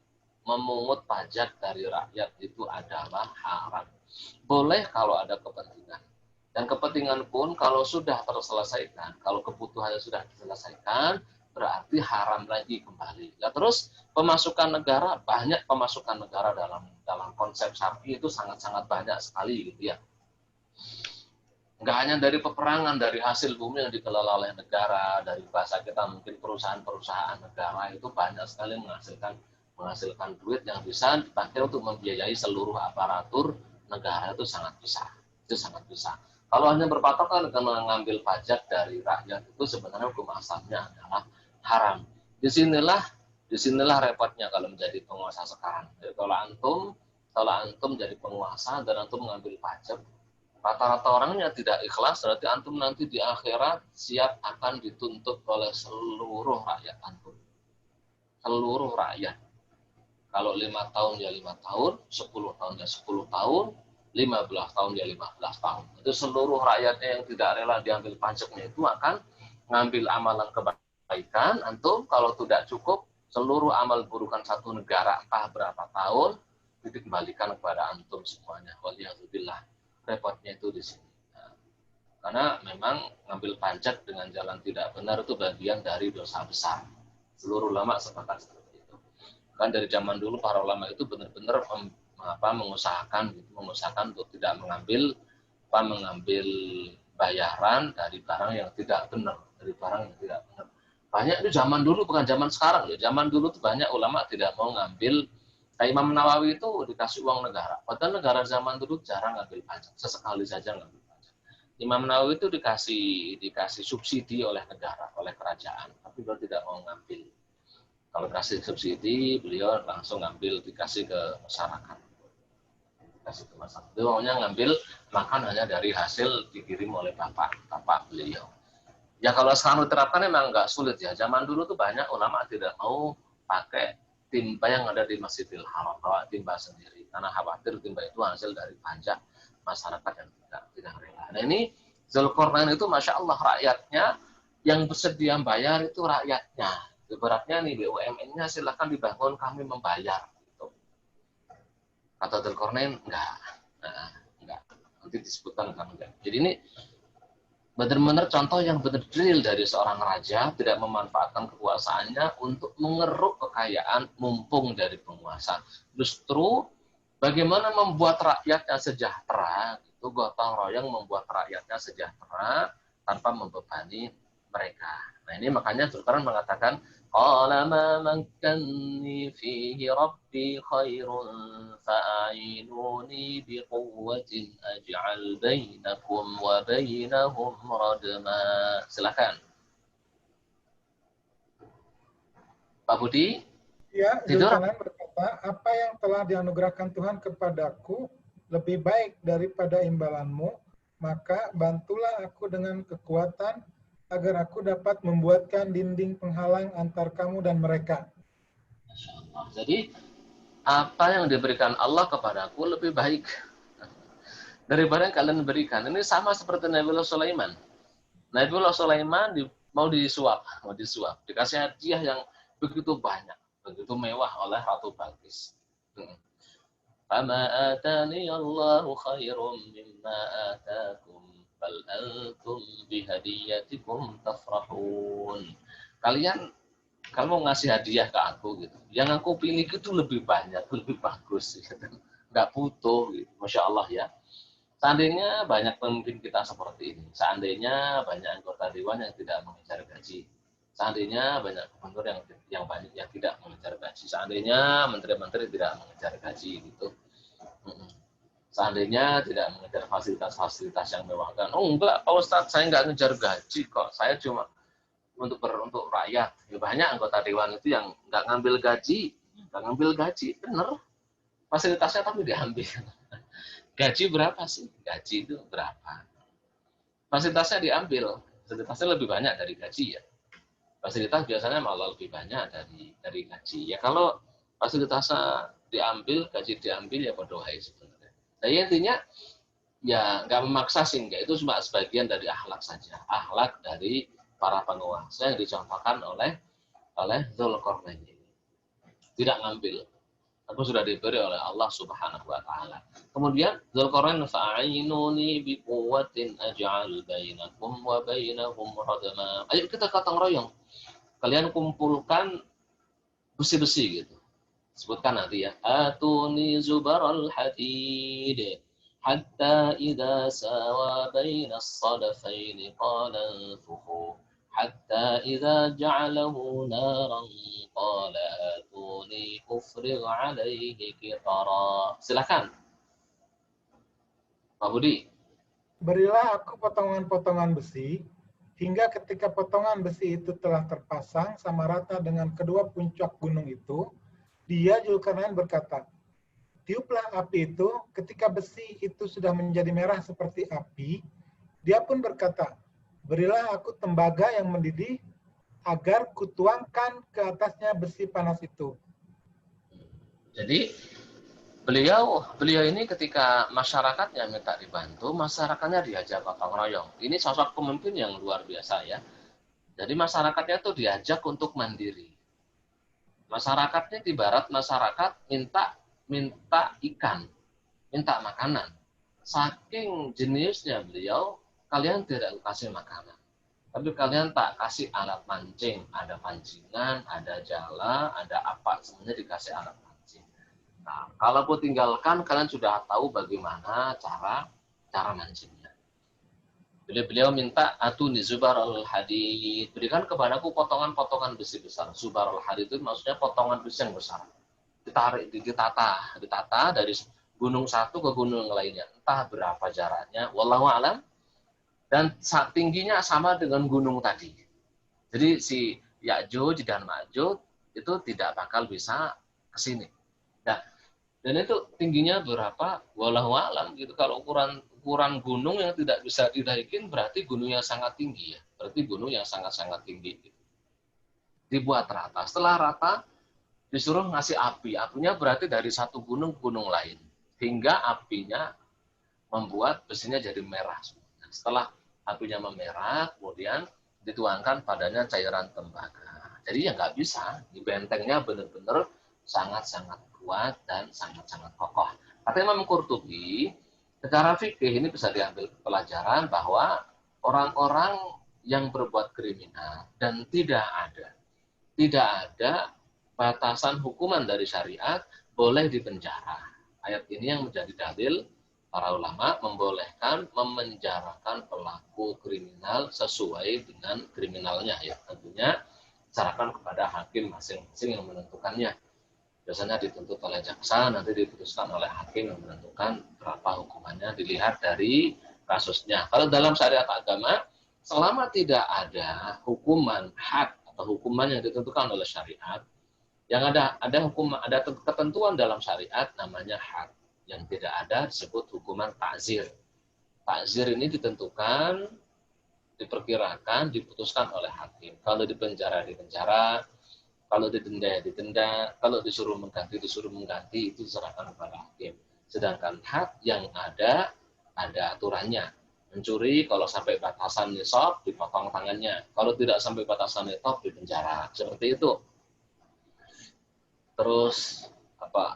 memungut pajak dari rakyat itu adalah haram. Boleh kalau ada kepentingan. Dan kepentingan pun kalau sudah terselesaikan, kalau kebutuhannya sudah diselesaikan, berarti haram lagi kembali. Nah, terus pemasukan negara, banyak pemasukan negara dalam konsep syar'i itu sangat-sangat banyak sekali gitu ya. Nggak hanya dari peperangan, dari hasil bumi yang dikelola oleh negara, dari bahasa kita mungkin perusahaan-perusahaan negara itu banyak sekali menghasilkan duit yang bisa dipakai untuk membiayai seluruh aparatur negara, itu sangat besar. Kalau hanya berpatokan dengan mengambil pajak dari rakyat, itu sebenarnya hukum asalnya adalah haram. Disinilah repotnya kalau menjadi penguasa sekarang. Jadi kalau antum jadi penguasa dan antum mengambil pajak, rata-rata orangnya tidak ikhlas, berarti antum nanti di akhirat siap akan dituntut oleh seluruh rakyat antum. Seluruh rakyat. Kalau 5 tahun ya 5 tahun, 10 tahun ya 10 tahun, 15 tahun ya 15 tahun. Itu seluruh rakyatnya yang tidak rela diambil pajaknya itu akan ngambil amalan kebaikan. Antum kalau tidak cukup, seluruh amal burukan satu negara entah berapa tahun, dikembalikan kepada antum semuanya. Waliyahzubillah. Repotnya itu di sini. Nah, karena memang ngambil pajak dengan jalan tidak benar itu bagian dari dosa besar. Seluruh ulama sepakat seperti itu. Kan dari zaman dulu para ulama itu benar-benar mengusahakan untuk tidak mengambil bayaran dari barang yang tidak benar, Banyak itu zaman dulu, bukan zaman sekarang. Zaman dulu tuh banyak ulama tidak mau ngambil. Kayak Imam Nawawi itu dikasih uang negara. Padahal negara zaman dulu jarang ngambil pajak, sesekali saja ngambil pajak. Imam Nawawi itu dikasih subsidi oleh negara, oleh kerajaan, tapi beliau tidak mau ngambil. Kalau kasih subsidi, beliau langsung ngambil, dikasih ke masyarakat. Beliau maunya ngambil makan hanya dari hasil dikirim oleh bapak beliau. Ya kalau sekarang diterapkan memang nggak sulit ya. Zaman dulu tuh banyak ulama tidak mau pakai timba yang ada di Masjidil Haram, bawa timba sendiri, karena khawatir timba itu hasil dari pajak masyarakat yang tidak rela. Nah ini Zulkarnain itu Masya Allah rakyatnya yang bersedia bayar itu rakyatnya. Ibaratnya nih BUMN-nya silahkan dibangun, kami membayar. Gitu. Kata Zulkarnain enggak. Nanti disebutkan kan enggak. Jadi ini benar-benar contoh yang benar real dari seorang raja tidak memanfaatkan kekuasaannya untuk mengeruk kekayaan mumpung dari penguasa. Justru bagaimana membuat rakyatnya sejahtera, itu gotong royong membuat rakyatnya sejahtera tanpa membebani mereka. Nah ini makanya Zulkarnain mengatakan, qala ma makkanni fihi rabbi khairun fa'inuni biquwwatin aj'al bainakum wa bainahum radma. Silakan. Pak Budi. Ya, Tidur. Zulkarnain berkata, apa yang telah dianugerahkan Tuhan kepadaku lebih baik daripada imbalanmu, maka bantulah aku dengan kekuatan agar aku dapat membuatkan dinding penghalang antar kamu dan mereka. Masya Allah. Jadi apa yang diberikan Allah kepadaku lebih baik daripada yang kalian berikan. Ini sama seperti Nabiullah Sulaiman. Nabiullah Sulaiman mau disuap, dikasih hadiah yang begitu banyak, begitu mewah oleh Ratu Balqis. Fama atani Allahu khairum mimma atakum bal antum bihadiyatikum tafrahun. Kalian kalau mau ngasih hadiah ke aku gitu, yang aku pilih itu lebih banyak, lebih bagus gitu. Nggak butuh gitu. Masya Allah ya. Seandainya banyak pemimpin kita seperti ini, seandainya banyak anggota dewan yang tidak mengejar gaji, seandainya banyak gubernur yang banyak yang tidak mengejar gaji, seandainya menteri-menteri tidak mengejar gaji gitu, seandainya tidak mengejar fasilitas-fasilitas yang mewah kan, oh enggak Pak Ustadz, saya nggak ngejar gaji kok, saya cuma untuk rakyat. Ya, banyak anggota dewan itu yang nggak ngambil gaji, bener, fasilitasnya tapi diambil. Gaji berapa sih? Gaji itu berapa? Fasilitasnya diambil. Fasilitasnya lebih banyak dari gaji ya. Fasilitas biasanya malah lebih banyak dari gaji. Ya kalau fasilitasnya diambil, gaji diambil ya berdoa sebenarnya. Nah intinya ya nggak memaksa sih, enggak. Itu cuma sebagian dari akhlak saja. Akhlak dari para penguasa yang dicontohkan oleh Zulkarnain ini. Tidak ngambil. Aku sudah diberi oleh Allah Subhanahu wa taala. Kemudian Zulkarnain fa'inuni biquwwatin aj'al bainakum wa bainahum radama. Ayo kita gotong royong. Kalian kumpulkan besi-besi gitu. Sebutkan nanti ya. Atuni zubaral hadid hatta idza sawa bainas sadafaini qala anfukhu hatta idza ja'alahu naran qala atuni ufrigh alaihi qitara. Silakan Pak Budi. Berilah aku potongan-potongan besi, hingga ketika potongan besi itu telah terpasang sama rata dengan kedua puncak gunung itu, dia Zulkarnain berkata, tiuplah api itu. Ketika besi itu sudah menjadi merah seperti api, dia pun berkata, berilah aku tembaga yang mendidih, agar kutuangkan ke atasnya besi panas itu. Jadi beliau ini ketika masyarakatnya minta dibantu, masyarakatnya diajak gotong royong. Ini sosok pemimpin yang luar biasa ya. Jadi masyarakatnya itu diajak untuk mandiri. Masyarakatnya ibarat masyarakat minta ikan, minta makanan. Saking jeniusnya beliau, kalian tidak kasih makanan. Tapi kalian tak kasih alat mancing, ada pancingan, ada jala, ada apa, semuanya dikasih alat mancing. Nah, kalau aku tinggalkan, kalian sudah tahu bagaimana cara mancingnya. Jadi beliau minta atuni zubarul hadid, berikan kepadaku potongan-potongan besi besar. Zubarul hadid itu maksudnya potongan besi yang besar. Ditarik, ditata dari gunung satu ke gunung lainnya. Entah berapa jaraknya, wallahu alam. Dan tingginya sama dengan gunung tadi. Jadi si Ya'juj dan Ma'juj itu tidak bakal bisa ke sini. Nah, dan itu tingginya berapa? Wallahu alam gitu. Kalau ukuran gunung yang tidak bisa dinaikin berarti gunung yang sangat tinggi ya. Berarti gunung yang sangat-sangat tinggi gitu. Dibuat rata. Setelah rata disuruh ngasih api. Apinya berarti dari satu gunung ke gunung lain. Hingga apinya membuat besinya jadi merah. Setelah apinya memerah, kemudian dituangkan padanya cairan tembaga. Jadi ya nggak bisa, di bentengnya benar-benar sangat-sangat kuat dan sangat-sangat kokoh. Kata Imam Qurtubi, secara fikih ini bisa diambil pelajaran bahwa orang-orang yang berbuat kriminal dan tidak ada batasan hukuman dari syariat boleh dipenjara. Ayat ini yang menjadi dalil para ulama membolehkan memenjarakan pelaku kriminal sesuai dengan kriminalnya ya. Tentunya serahkan kepada hakim masing-masing yang menentukannya. Biasanya dituntut oleh jaksa, nanti diputuskan oleh hakim yang menentukan berapa hukumannya dilihat dari kasusnya. Kalau dalam syariat agama, selama tidak ada hukuman had atau hukuman yang ditentukan oleh syariat, Yang ada hukum, ada ketentuan dalam syariat namanya had. Yang tidak ada disebut hukuman ta'zir. Ta'zir ini ditentukan, diperkirakan, diputuskan oleh hakim. Kalau dipenjara, dipenjara. Kalau didenda, didenda. Kalau disuruh mengganti, itu diserahkan kepada hakim. Sedangkan had yang ada aturannya. Mencuri, kalau sampai batasan nisab, dipotong tangannya. Kalau tidak sampai batasan nisab, dipenjara. Seperti itu. Terus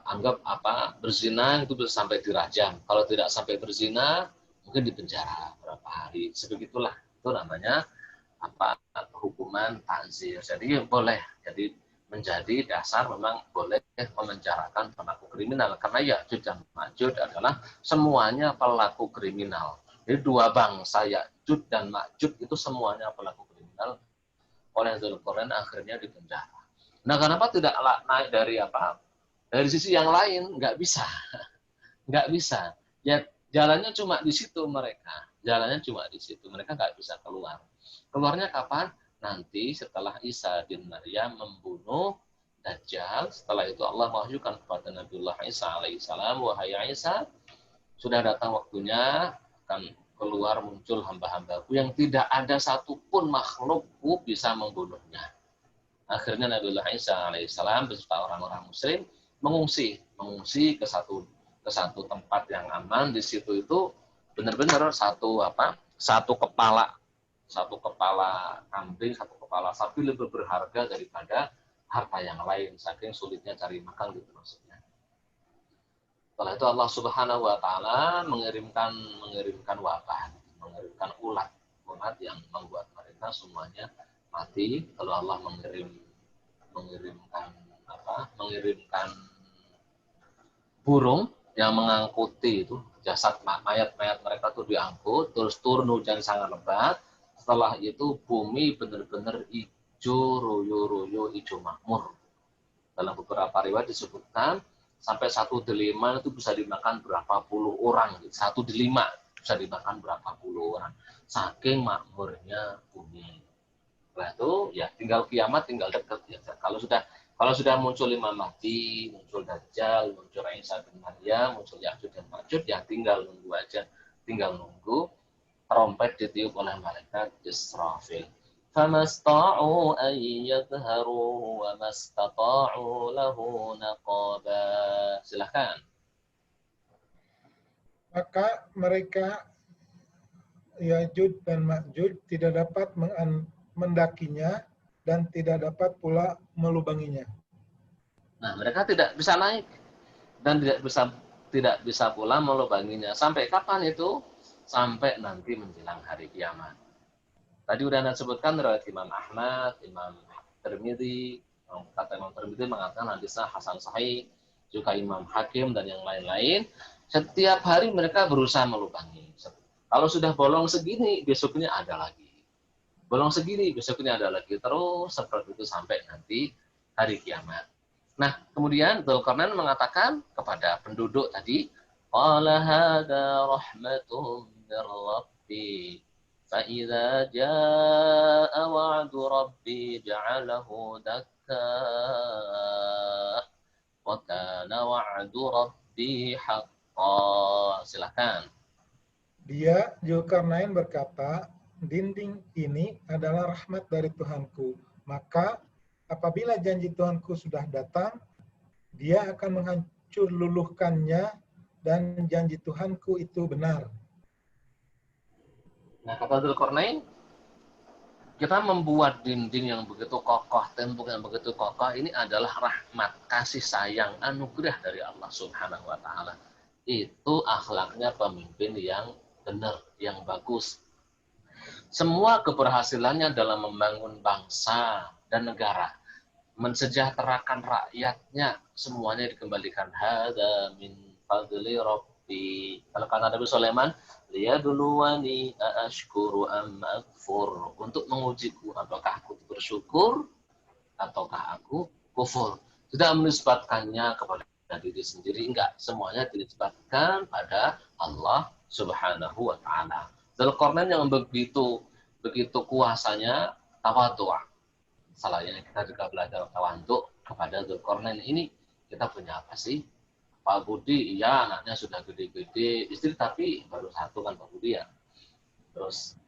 anggap berzina itu bisa sampai dirajam. Kalau tidak sampai berzina, mungkin dipenjara berapa hari. Sebegitulah. Itu namanya hukuman ta'zir. Jadi boleh. Jadi menjadi dasar memang boleh memenjarakan pelaku kriminal. Karena Ya'juj dan Ma'juj adalah semuanya pelaku kriminal. Jadi dua bangsa Ya'juj dan Ma'juj itu semuanya pelaku kriminal. Oleh Dzulqarnain akhirnya dipenjara. Nah, kenapa tidak naik dari sisi yang lain? Nggak bisa. Nggak bisa. Ya, jalannya cuma di situ mereka. Jalannya cuma di situ. Mereka nggak bisa keluar. Keluarnya kapan? Nanti setelah Isa bin Maryam membunuh Dajjal. Setelah itu Allah mewahyukan kepada Nabiullah Isa alaihissalam, wahai Isa, sudah datang waktunya akan keluar muncul hamba-hambaku yang tidak ada satupun makhlukku bisa membunuhnya. Akhirnya Nabiullah Isa alaihissalam beserta orang-orang muslim mengungsi ke satu tempat yang aman. Di situ itu benar-benar satu kepala kambing, satu kepala sapi lebih berharga daripada harta yang lain, saking sulitnya cari makan gitu maksudnya. Setelah itu Allah Subhanahu wa taala mengirimkan wabah, mengirimkan ulat yang membuat mereka semuanya mati. Kalau Allah mengirimkan burung yang mengangkuti itu jasad mayat-mayat mereka tuh diangkut, terus turun hujan sangat lebat. Setelah itu bumi benar-benar hijau royo-royo, hijau makmur. Dalam beberapa riwayat disebutkan sampai 1 delima itu bisa dimakan berapa puluh orang. 1 delima bisa dimakan berapa puluh orang. Saking makmurnya bumi. Setelah itu ya tinggal kiamat, tinggal dekat ya. Kalau sudah muncul Imam Mahdi, muncul Dajjal, muncul Isa bin Maryam, muncul Ya'juj dan Ma'juj, ya tinggal nunggu aja. Tinggal nunggu trompet ditiup oleh malaikat Israfil. فَمَسْتَطَاعُوا أَن يَظْهَرُوا وَمَا اسْتَطَاعُوا لَهُ نَقَابًا. Silakan. Maka mereka Ya'juj dan Ma'juj tidak dapat mendakinya dan tidak dapat pula melubanginya. Nah, mereka tidak bisa naik dan tidak bisa pula melubanginya. Sampai kapan itu? Sampai nanti menjelang hari kiamat. Tadi udah Anda sebutkan riwayat Imam Ahmad, Imam Tirmidzi, kata Imam Tirmidzi mengatakan hadisnya hasan sahih, juga Imam Hakim dan yang lain-lain. Setiap hari mereka berusaha melubangi. Kalau sudah bolong segini, besoknya ada lagi. Bolong segini, besoknya ada lagi. Terus seperti itu sampai nanti hari kiamat. Nah, kemudian Dzulqarnain mengatakan kepada penduduk tadi, qala hadza rahmatun mir rabbi fa idza jaa wa'du rabbi ja'alahu dakka wa kana wa'du rabbi haqqan. Silakan. Dia Dzulqarnain berkata, dinding ini adalah rahmat dari Tuhanku. Maka apabila janji Tuhanku sudah datang, dia akan menghancur luluhkannya dan janji Tuhanku itu benar. Nah, kata Dzulqarnain, kita membuat dinding yang begitu kokoh, tembok yang begitu kokoh, ini adalah rahmat, kasih sayang, anugerah dari Allah Subhanahu wa taala. Itu akhlaknya pemimpin yang benar, yang bagus. Semua keberhasilannya dalam membangun bangsa dan negara, mensejahterakan rakyatnya, semuanya dikembalikan hadza min fadli rabbi. Kalau kata Nabi Sulaiman, liyabluwani aashkuru am akfur, untuk mengujiku apakah aku bersyukur ataukah aku kufur. Tidak menisbatkannya kepada diri sendiri, enggak, semuanya dinisbatkan pada Allah Subhanahu wa taala. Dzulqarnain yang begitu kuasanya tawadhu'. Salahnya kita juga belajar tawadhu', kepada Dzulqarnain ini, kita punya apa sih? Pak Budi, iya anaknya sudah gede-gede, istri tapi baru satu kan Pak Budi ya. Terus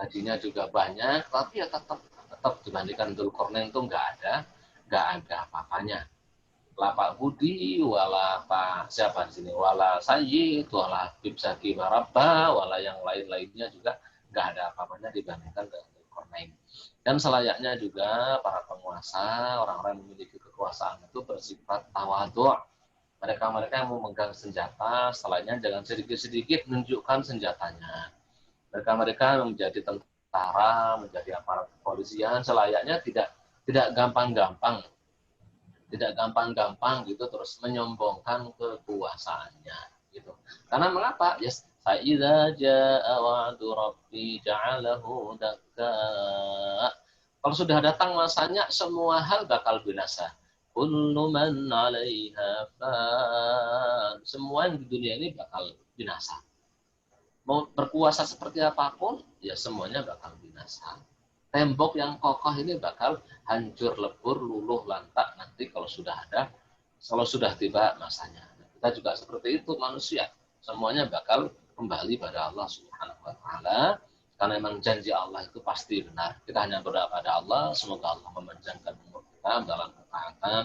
gajinya juga banyak, tapi ya tetap dibandingkan Dzulqarnain itu nggak ada apa-apanya. Lah Pak Budi, wala Pak siapa di sini, wala Sayyid, wala Habib Zaki Maraba, wala yang lain-lainnya juga nggak ada apa-apanya dibandingkan dengan Dzulqarnain. Dan selayaknya juga para penguasa, orang-orang yang memiliki kekuasaan itu bersifat tawadhu'. Mereka-mereka yang memegang senjata, setelahnya jangan sedikit-sedikit menunjukkan senjatanya. Mereka-mereka yang menjadi tentara, menjadi aparat kepolisian, selayaknya tidak gampang-gampang gitu terus menyombongkan kekuasaannya gitu. Karena mengapa? Ya Fa'idza jaa'a wa'du rabbi ja'alahu dakka. Kalau sudah datang masanya, semua hal bakal binasa. Kullu man 'alaiha fan. Semua yang di dunia ini bakal binasa. Mau berkuasa seperti apapun, ya semuanya bakal binasa. Tembok yang kokoh ini bakal hancur lebur, luluh lantak nanti kalau sudah tiba masanya. Kita juga seperti itu manusia. Semuanya bakal kembali pada Allah Subhanahu wa taala. Karena memang janji Allah itu pasti benar. Kita hanya berdoa pada Allah, semoga Allah memanjangkan umur kita dalam ketaatan,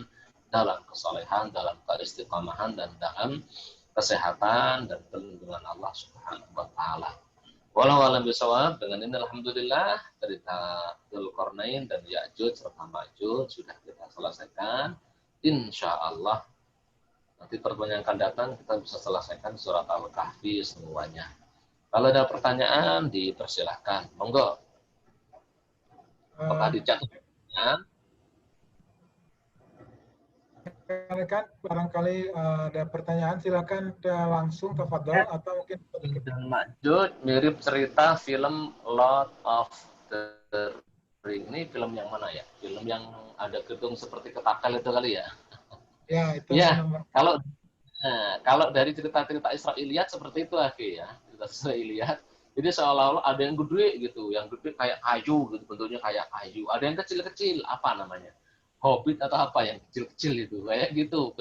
dalam kesolehan, dalam keistiqomahan, dan dalam kesehatan dan perlindungan Allah Subhanahu wa taala. Walau alam bisawab, dengan ini alhamdulillah cerita Dzulqarnain dan Ya'juj serta Ma'juj sudah kita selesaikan. Insya Allah nanti pertemuan yang akan datang kita bisa selesaikan surat Al-Kahfi semuanya. Kalau ada pertanyaan dipersilahkan, monggo. Apakah dicatat? Rekan, barangkali ada pertanyaan, silakan langsung tafadhol atau mungkin dan Ma'juj mirip cerita film Lord of the Ring. Ini film yang mana ya? Film yang ada gedung seperti ketapel itu kali ya? Ya, itu. Ya, kalau dari cerita-cerita Israiliyat seperti itu Aki ya. Cerita Israiliyat. Jadi seolah-olah ada yang gede gitu, yang gede kayak kayu gitu, bentuknya kayak kayu. Ada yang kecil-kecil, apa namanya? Hobbit atau apa yang kecil-kecil itu, kayak gitu.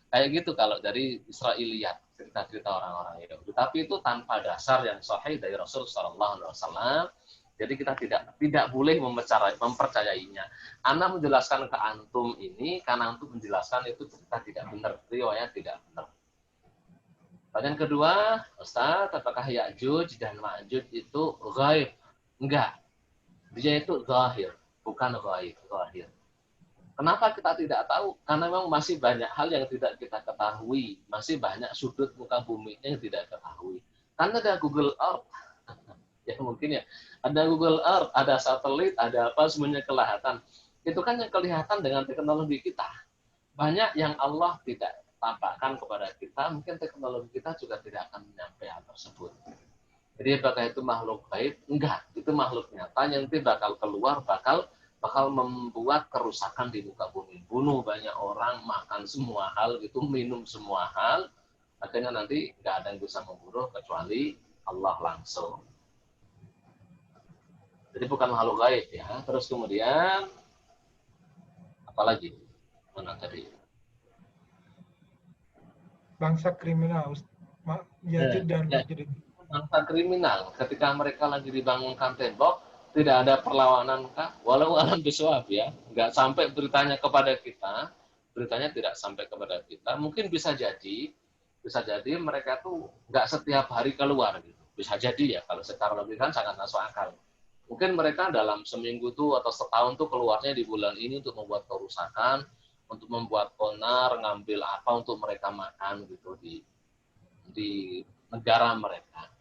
Kayak gitu kalau dari Israiliyat, cerita-cerita orang-orang Yahudi. Tapi itu tanpa dasar yang sahih dari Rasul Shallallahu Alaihi Wasallam. Jadi kita tidak boleh mempercayainya. Ana menjelaskan ke antum ini karena antum menjelaskan itu cerita tidak benar, riwayat tidak benar. Pertanyaan kedua, Ustaz, apakah Ya'juj dan Ma'juj itu ghaib? Enggak. Dia itu zahir, bukan ghaib, zahir. Kenapa kita tidak tahu? Karena memang masih banyak hal yang tidak kita ketahui. Masih banyak sudut muka bumi yang tidak ketahui. Karena ada Google Earth. Ya mungkin ya. Ada Google Earth, ada satelit, ada apa, semuanya kelihatan. Itu kan yang kelihatan dengan teknologi kita. Banyak yang Allah tidak tampakkan kepada kita, mungkin teknologi kita juga tidak akan menyampai hal tersebut. Jadi apakah itu makhluk gaib? Enggak, itu makhluk nyata yang nanti bakal keluar, bakal membuat kerusakan di muka bumi. Bunuh banyak orang, makan semua hal, gitu, minum semua hal, akhirnya nanti nggak ada yang bisa membunuh kecuali Allah langsung. Jadi bukan makhluk gaib ya. Terus kemudian apalagi? Mana tadi? Bangsa kriminal, Ya'juj dan Ma'juj. Bangsa kriminal, ketika mereka lagi dibangunkan tembok, tidak ada perlawanan kah? Walau alam biswab ya, nggak sampai beritanya kepada kita, beritanya tidak sampai kepada kita. Mungkin bisa jadi mereka tuh nggak setiap hari keluar gitu. Bisa jadi ya, kalau secara logika sangat masuk akal. Mungkin mereka dalam seminggu tuh atau setahun tuh keluarnya di bulan ini untuk membuat kerusakan, untuk membuat onar, ngambil apa untuk mereka makan gitu di negara mereka.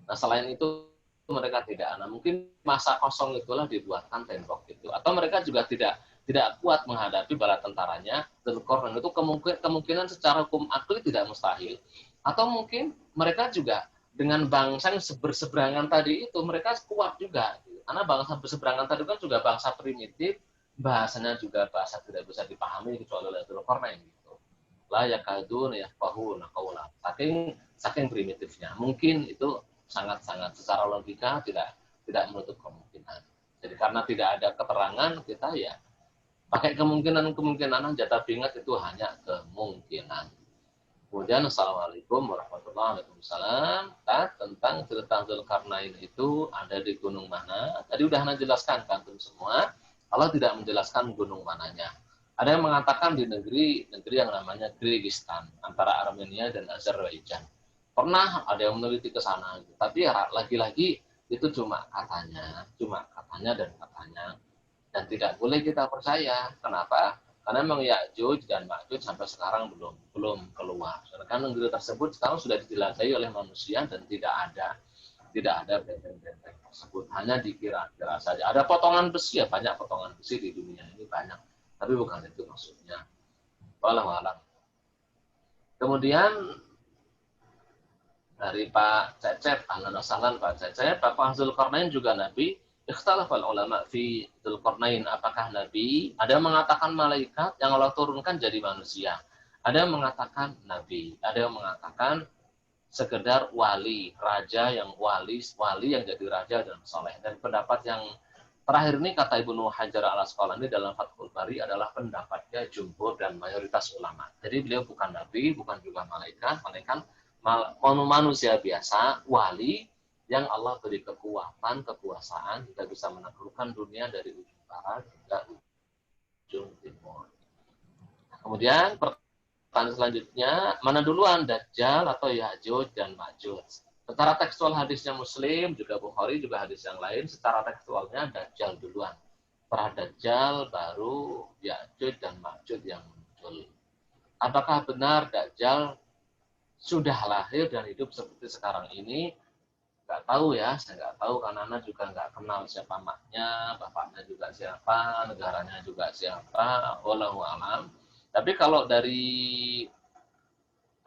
Nah selain itu mereka tidak. Nah mungkin masa kosong itulah dibuatkan tembok itu. Atau mereka juga tidak kuat menghadapi bala tentaranya. Dzulqarnain itu kemungkinan secara hukum akli tidak mustahil. Atau mungkin mereka juga dengan bangsa yang berseberangan tadi itu mereka kuat juga. Karena bangsa berseberangan tadi kan juga bangsa primitif, bahasanya juga bahasa tidak bisa dipahami kecuali oleh Dzulqarnain gitu. La yakadun yafqahuna qawla. Saking primitifnya. Mungkin itu sangat-sangat secara logika tidak menutup kemungkinan. Jadi karena tidak ada keterangan, kita ya Pakai kemungkinan aja, tapi ingat itu hanya kemungkinan. Kemudian Assalamualaikum warahmatullahi wabarakatuh. Tentang cerita Dzulkarnain itu ada di gunung mana? Tadi udah Hana jelaskan kan semua. Allah tidak menjelaskan gunung mananya. Ada yang mengatakan di negeri yang namanya Kyrgyzstan, antara Armenia dan Azerbaijan. Pernah ada yang meneliti ke sana, tapi lagi-lagi itu cuma katanya dan tidak boleh kita percaya. Kenapa? Karena memang Ya'juj dan Ma'juj sampai sekarang belum keluar. Karena negeri tersebut sekarang sudah dijelajahi oleh manusia dan tidak ada benteng-benteng tersebut, hanya dikira-kira saja. Ada potongan besi, ya banyak potongan besi di dunia ini banyak, tapi bukan itu maksudnya. Wallahu a'lam. Kemudian dari Pak Cecep, ahlan wa sahlan Pak Cecep, Bapak Dzulkarnain juga Nabi. Ikhtalafal ulama fi Dzulkarnain, apakah Nabi? Ada yang mengatakan malaikat yang Allah turunkan jadi manusia. Ada yang mengatakan Nabi. Ada yang mengatakan sekedar wali, raja yang wali yang jadi raja dan soleh. Dan pendapat yang terakhir ini kata Ibnu Hajar al-Asqalani dalam Fathul Bari adalah pendapatnya jumhur dan mayoritas ulama. Jadi beliau bukan Nabi, bukan juga malaikat manusia biasa, wali yang Allah beri kekuasaan, kita bisa menaklukkan dunia dari ujung barat hingga ujung timur. Kemudian pertanyaan selanjutnya, mana duluan, Dajjal atau Ya'juj dan Ma'juj? Secara tekstual hadisnya Muslim, juga Bukhari, juga hadis yang lain, secara tekstualnya Dajjal duluan. Setelah Dajjal, baru Ya'juj dan Ma'juj yang muncul. Apakah benar Dajjal sudah lahir dan hidup seperti sekarang ini? Nggak tahu ya, saya nggak tahu karena Anda juga nggak kenal siapa maknya, bapaknya juga siapa, negaranya juga siapa, wallahu a'lam. Tapi kalau dari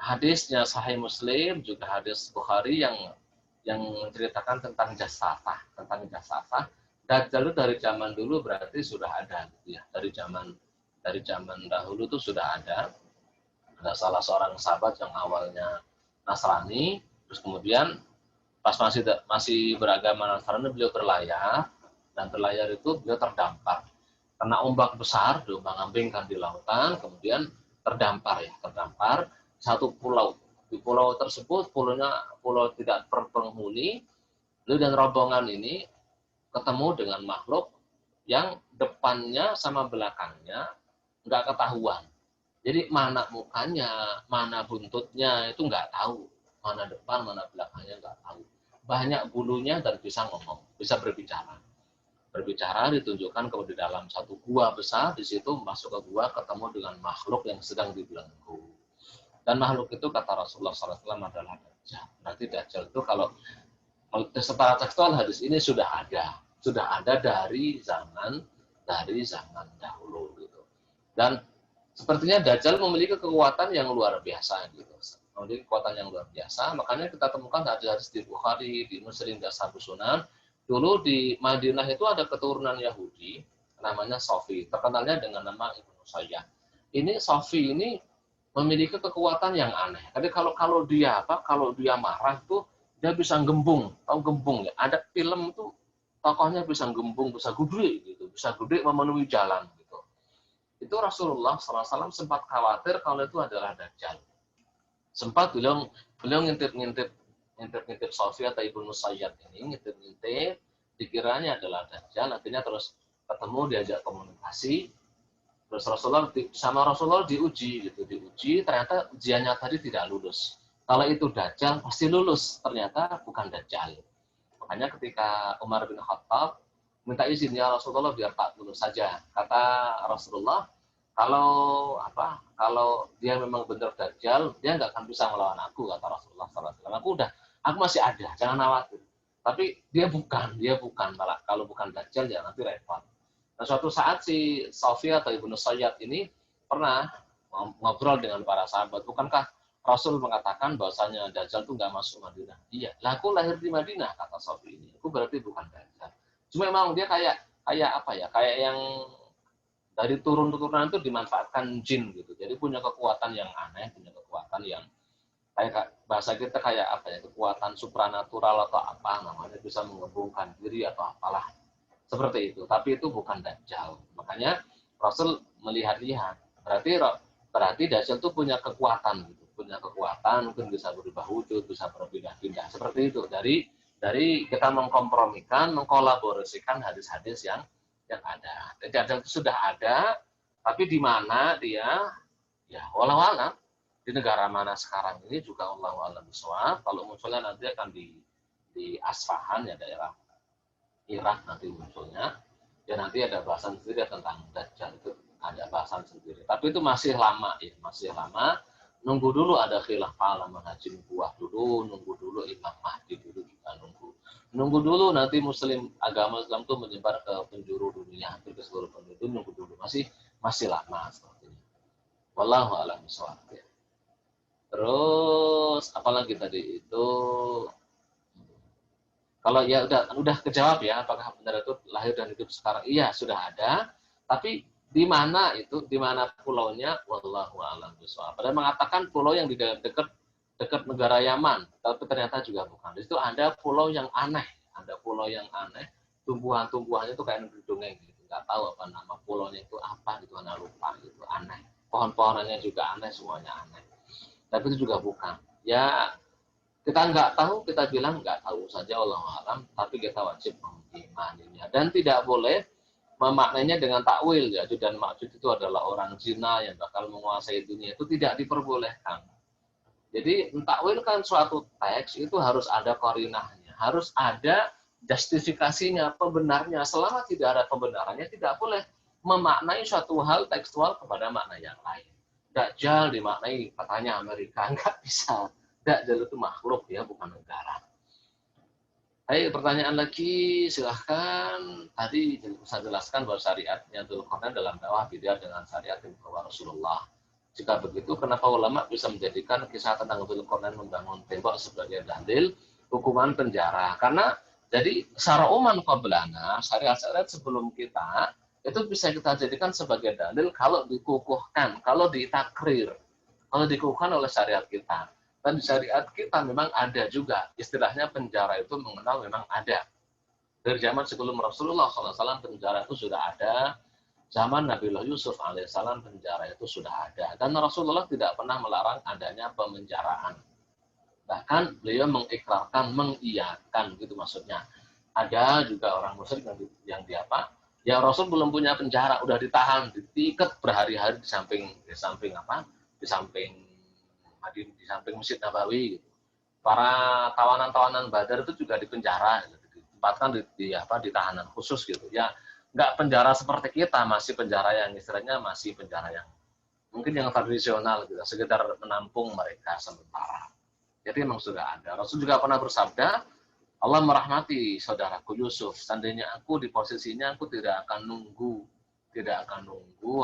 hadisnya Sahih Muslim, juga hadis Bukhari yang menceritakan tentang jasafah, Dajjal itu dari zaman dulu berarti sudah ada, gitu ya. Dari zaman dahulu itu sudah ada. Ada salah seorang sahabat yang awalnya Nasrani, terus kemudian pas masih beragama Nasrani beliau berlayar, dan berlayar itu beliau terdampar. Kena ombak besar, diombang-ambingkan di lautan, kemudian terdampar satu pulau. Di pulau tersebut, pulau tidak berpenghuni, beliau dan rombongan ini ketemu dengan makhluk yang depannya sama belakangnya nggak ketahuan. Jadi mana mukanya, mana buntutnya itu nggak tahu, mana depan, mana belakangnya nggak tahu. Banyak bulunya dan bisa ngomong, bisa berbicara. Berbicara ditunjukkan kalau di dalam satu gua besar, di situ masuk ke gua ketemu dengan makhluk yang sedang dibelenggu. Dan makhluk itu kata Rasulullah SAW adalah Dajjal. Nanti Dajjal itu kalau secara tekstual hadis ini sudah ada dari zaman dahulu gitu. Dan sepertinya Dajjal memiliki kekuatan yang luar biasa gitu. Memiliki kekuatan yang luar biasa, makanya kita temukan hadis di Bukhari, di Muslim, dan Ashabus Sunan. Dulu di Madinah itu ada keturunan Yahudi, namanya Sofi, terkenalnya dengan nama Ibnu Sayyad. Ini Sofi ini memiliki kekuatan yang aneh. Jadi kalau dia marah itu dia bisa gembung, tahu gembung ya? Ada film itu tokohnya bisa gembung, bisa gede memenuhi jalan gitu. Itu Rasulullah SAW sempat khawatir kalau itu adalah Dajjal. Sempat beliau ngintip Sofi atau Ibnu Sayyad ini, ngintip, dikiranya adalah Dajjal, akhirnya terus ketemu, diajak komunikasi, terus Rasulullah diuji, ternyata ujiannya tadi tidak lulus. Kalau itu Dajjal, pasti lulus, ternyata bukan Dajjal. Makanya ketika Umar bin Khattab minta izin, ya Rasulullah biar tak lulus saja. Kata Rasulullah, kalau dia memang benar Dajjal, dia nggak akan bisa melawan aku, kata Rasulullah SAW. Aku masih ada, jangan khawatir. Tapi dia bukan malah kalau bukan Dajjal ya nanti repot. Nah suatu saat si Sofi atau Ibnu Sayyad ini pernah ngobrol dengan para sahabat, bukankah Rasul mengatakan bahwasanya Dajjal itu nggak masuk Madinah? Iya, lah aku lahir di Madinah, kata Sofi ini. Aku berarti bukan Dajjal. Cuma memang dia kayak yang dari turun-turunan itu dimanfaatkan jin gitu. Jadi punya kekuatan yang aneh, punya kekuatan yang kayak bahasa kita kayak kekuatan supranatural atau apa namanya, bisa menggabungkan diri atau apalah. Seperti itu. Tapi itu bukan Dajjal. Makanya Rasul melihat-lihat. Berarti Dajjal itu punya kekuatan, gitu. Punya kekuatan, mungkin bisa berubah wujud, bisa berpindah-pindah. Seperti itu. Dari kita mengkompromikan, mengkolaborasikan hadis-hadis yang ada. Jadi Dajjal itu sudah ada, tapi di mana dia, ya wallahu a'lam. Di negara mana sekarang ini juga wallahu a'lam bishawab. Kalau munculnya nanti akan di Asfahan, ya daerah Irak nanti munculnya. Ya nanti ada bahasan sendiri tentang Dajjal, itu ada bahasan sendiri. Tapi itu masih lama ya, masih lama. Nunggu dulu ada khilafah ala manhajin buah dulu, nunggu dulu Imam Mahdi dulu juga nunggu dulu nanti agama Islam itu menyebar ke penjuru dunia, hampir ke seluruh dunia, itu nunggu dulu, masih lama sepertinya. Wallahu a'lam bishawab. Terus apalagi tadi itu, kalau ya udah kejawab ya, apakah benar itu lahir dan hidup sekarang? Iya, sudah ada. Tapi di mana itu? Di mana pulaunya? Wallahu a'lam bishawab. Padahal mengatakan pulau yang di dekat negara Yaman, tapi ternyata juga bukan. Di situ ada pulau yang aneh, tumbuhan-tumbuhannya itu kayak dongeng gitu. Nggak tahu apa nama pulaunya itu apa gitu, anak lupa gitu, aneh. Pohon-pohonannya juga aneh, semuanya aneh. Tapi itu juga bukan. Ya kita nggak tahu, kita bilang nggak tahu saja, wallahu a'lam, tapi kita wajib mengimaninya. Dan tidak boleh memaknainya dengan takwil. Ya'juj dan Ma'juj itu adalah orang zina yang bakal menguasai dunia, itu tidak diperbolehkan. Jadi mentakwilkan suatu teks itu harus ada qarinahnya, harus ada justifikasinya, pembenarnya. Selama tidak ada pembenarannya, tidak boleh memaknai suatu hal tekstual kepada makna yang lain. Dajjal dimaknai katanya Amerika, nggak bisa. Dajjal itu makhluk ya, bukan negara. Baik, pertanyaan lagi, silahkan. Tadi saya jelaskan bahwa syariatnya Dzulqarnain dalam dakwah beda dengan syariat yang dibawa Rasulullah. Jika begitu, kenapa ulama bisa menjadikan kisah tentang Dzulqarnain membangun tembok sebagai dalil hukuman penjara? Karena jadi secara umum qablana, syariat-syariat sebelum kita itu bisa kita jadikan sebagai dalil kalau dikukuhkan, kalau ditakrir, kalau dikukuhkan oleh syariat kita. Dan di syariat kita memang ada juga istilahnya penjara itu mengenal, memang ada. Dari zaman sebelum Rasulullah SAW penjara itu sudah ada. Zaman Nabiullah Yusuf alaihissalam penjara itu sudah ada. Dan Rasulullah tidak pernah melarang adanya pemenjaraan. Bahkan beliau mengikrarkan, mengiyakan gitu maksudnya. Ada juga orang musyrik yang di apa? Ya Rasul belum punya penjara, udah ditahan, diikat berhari-hari di samping Masjid Nabawi. Gitu. Para tawanan-tawanan Badar itu juga dipenjara, gitu. Ditempatkan di tahanan khusus gitu. Ya nggak penjara seperti kita, masih penjara yang istilahnya masih penjara yang mungkin yang tradisional gitu, sekedar menampung mereka sementara. Jadi memang sudah ada. Rasul juga pernah bersabda, Allah merahmati saudaraku Yusuf. Seandainya aku di posisinya, aku tidak akan nunggu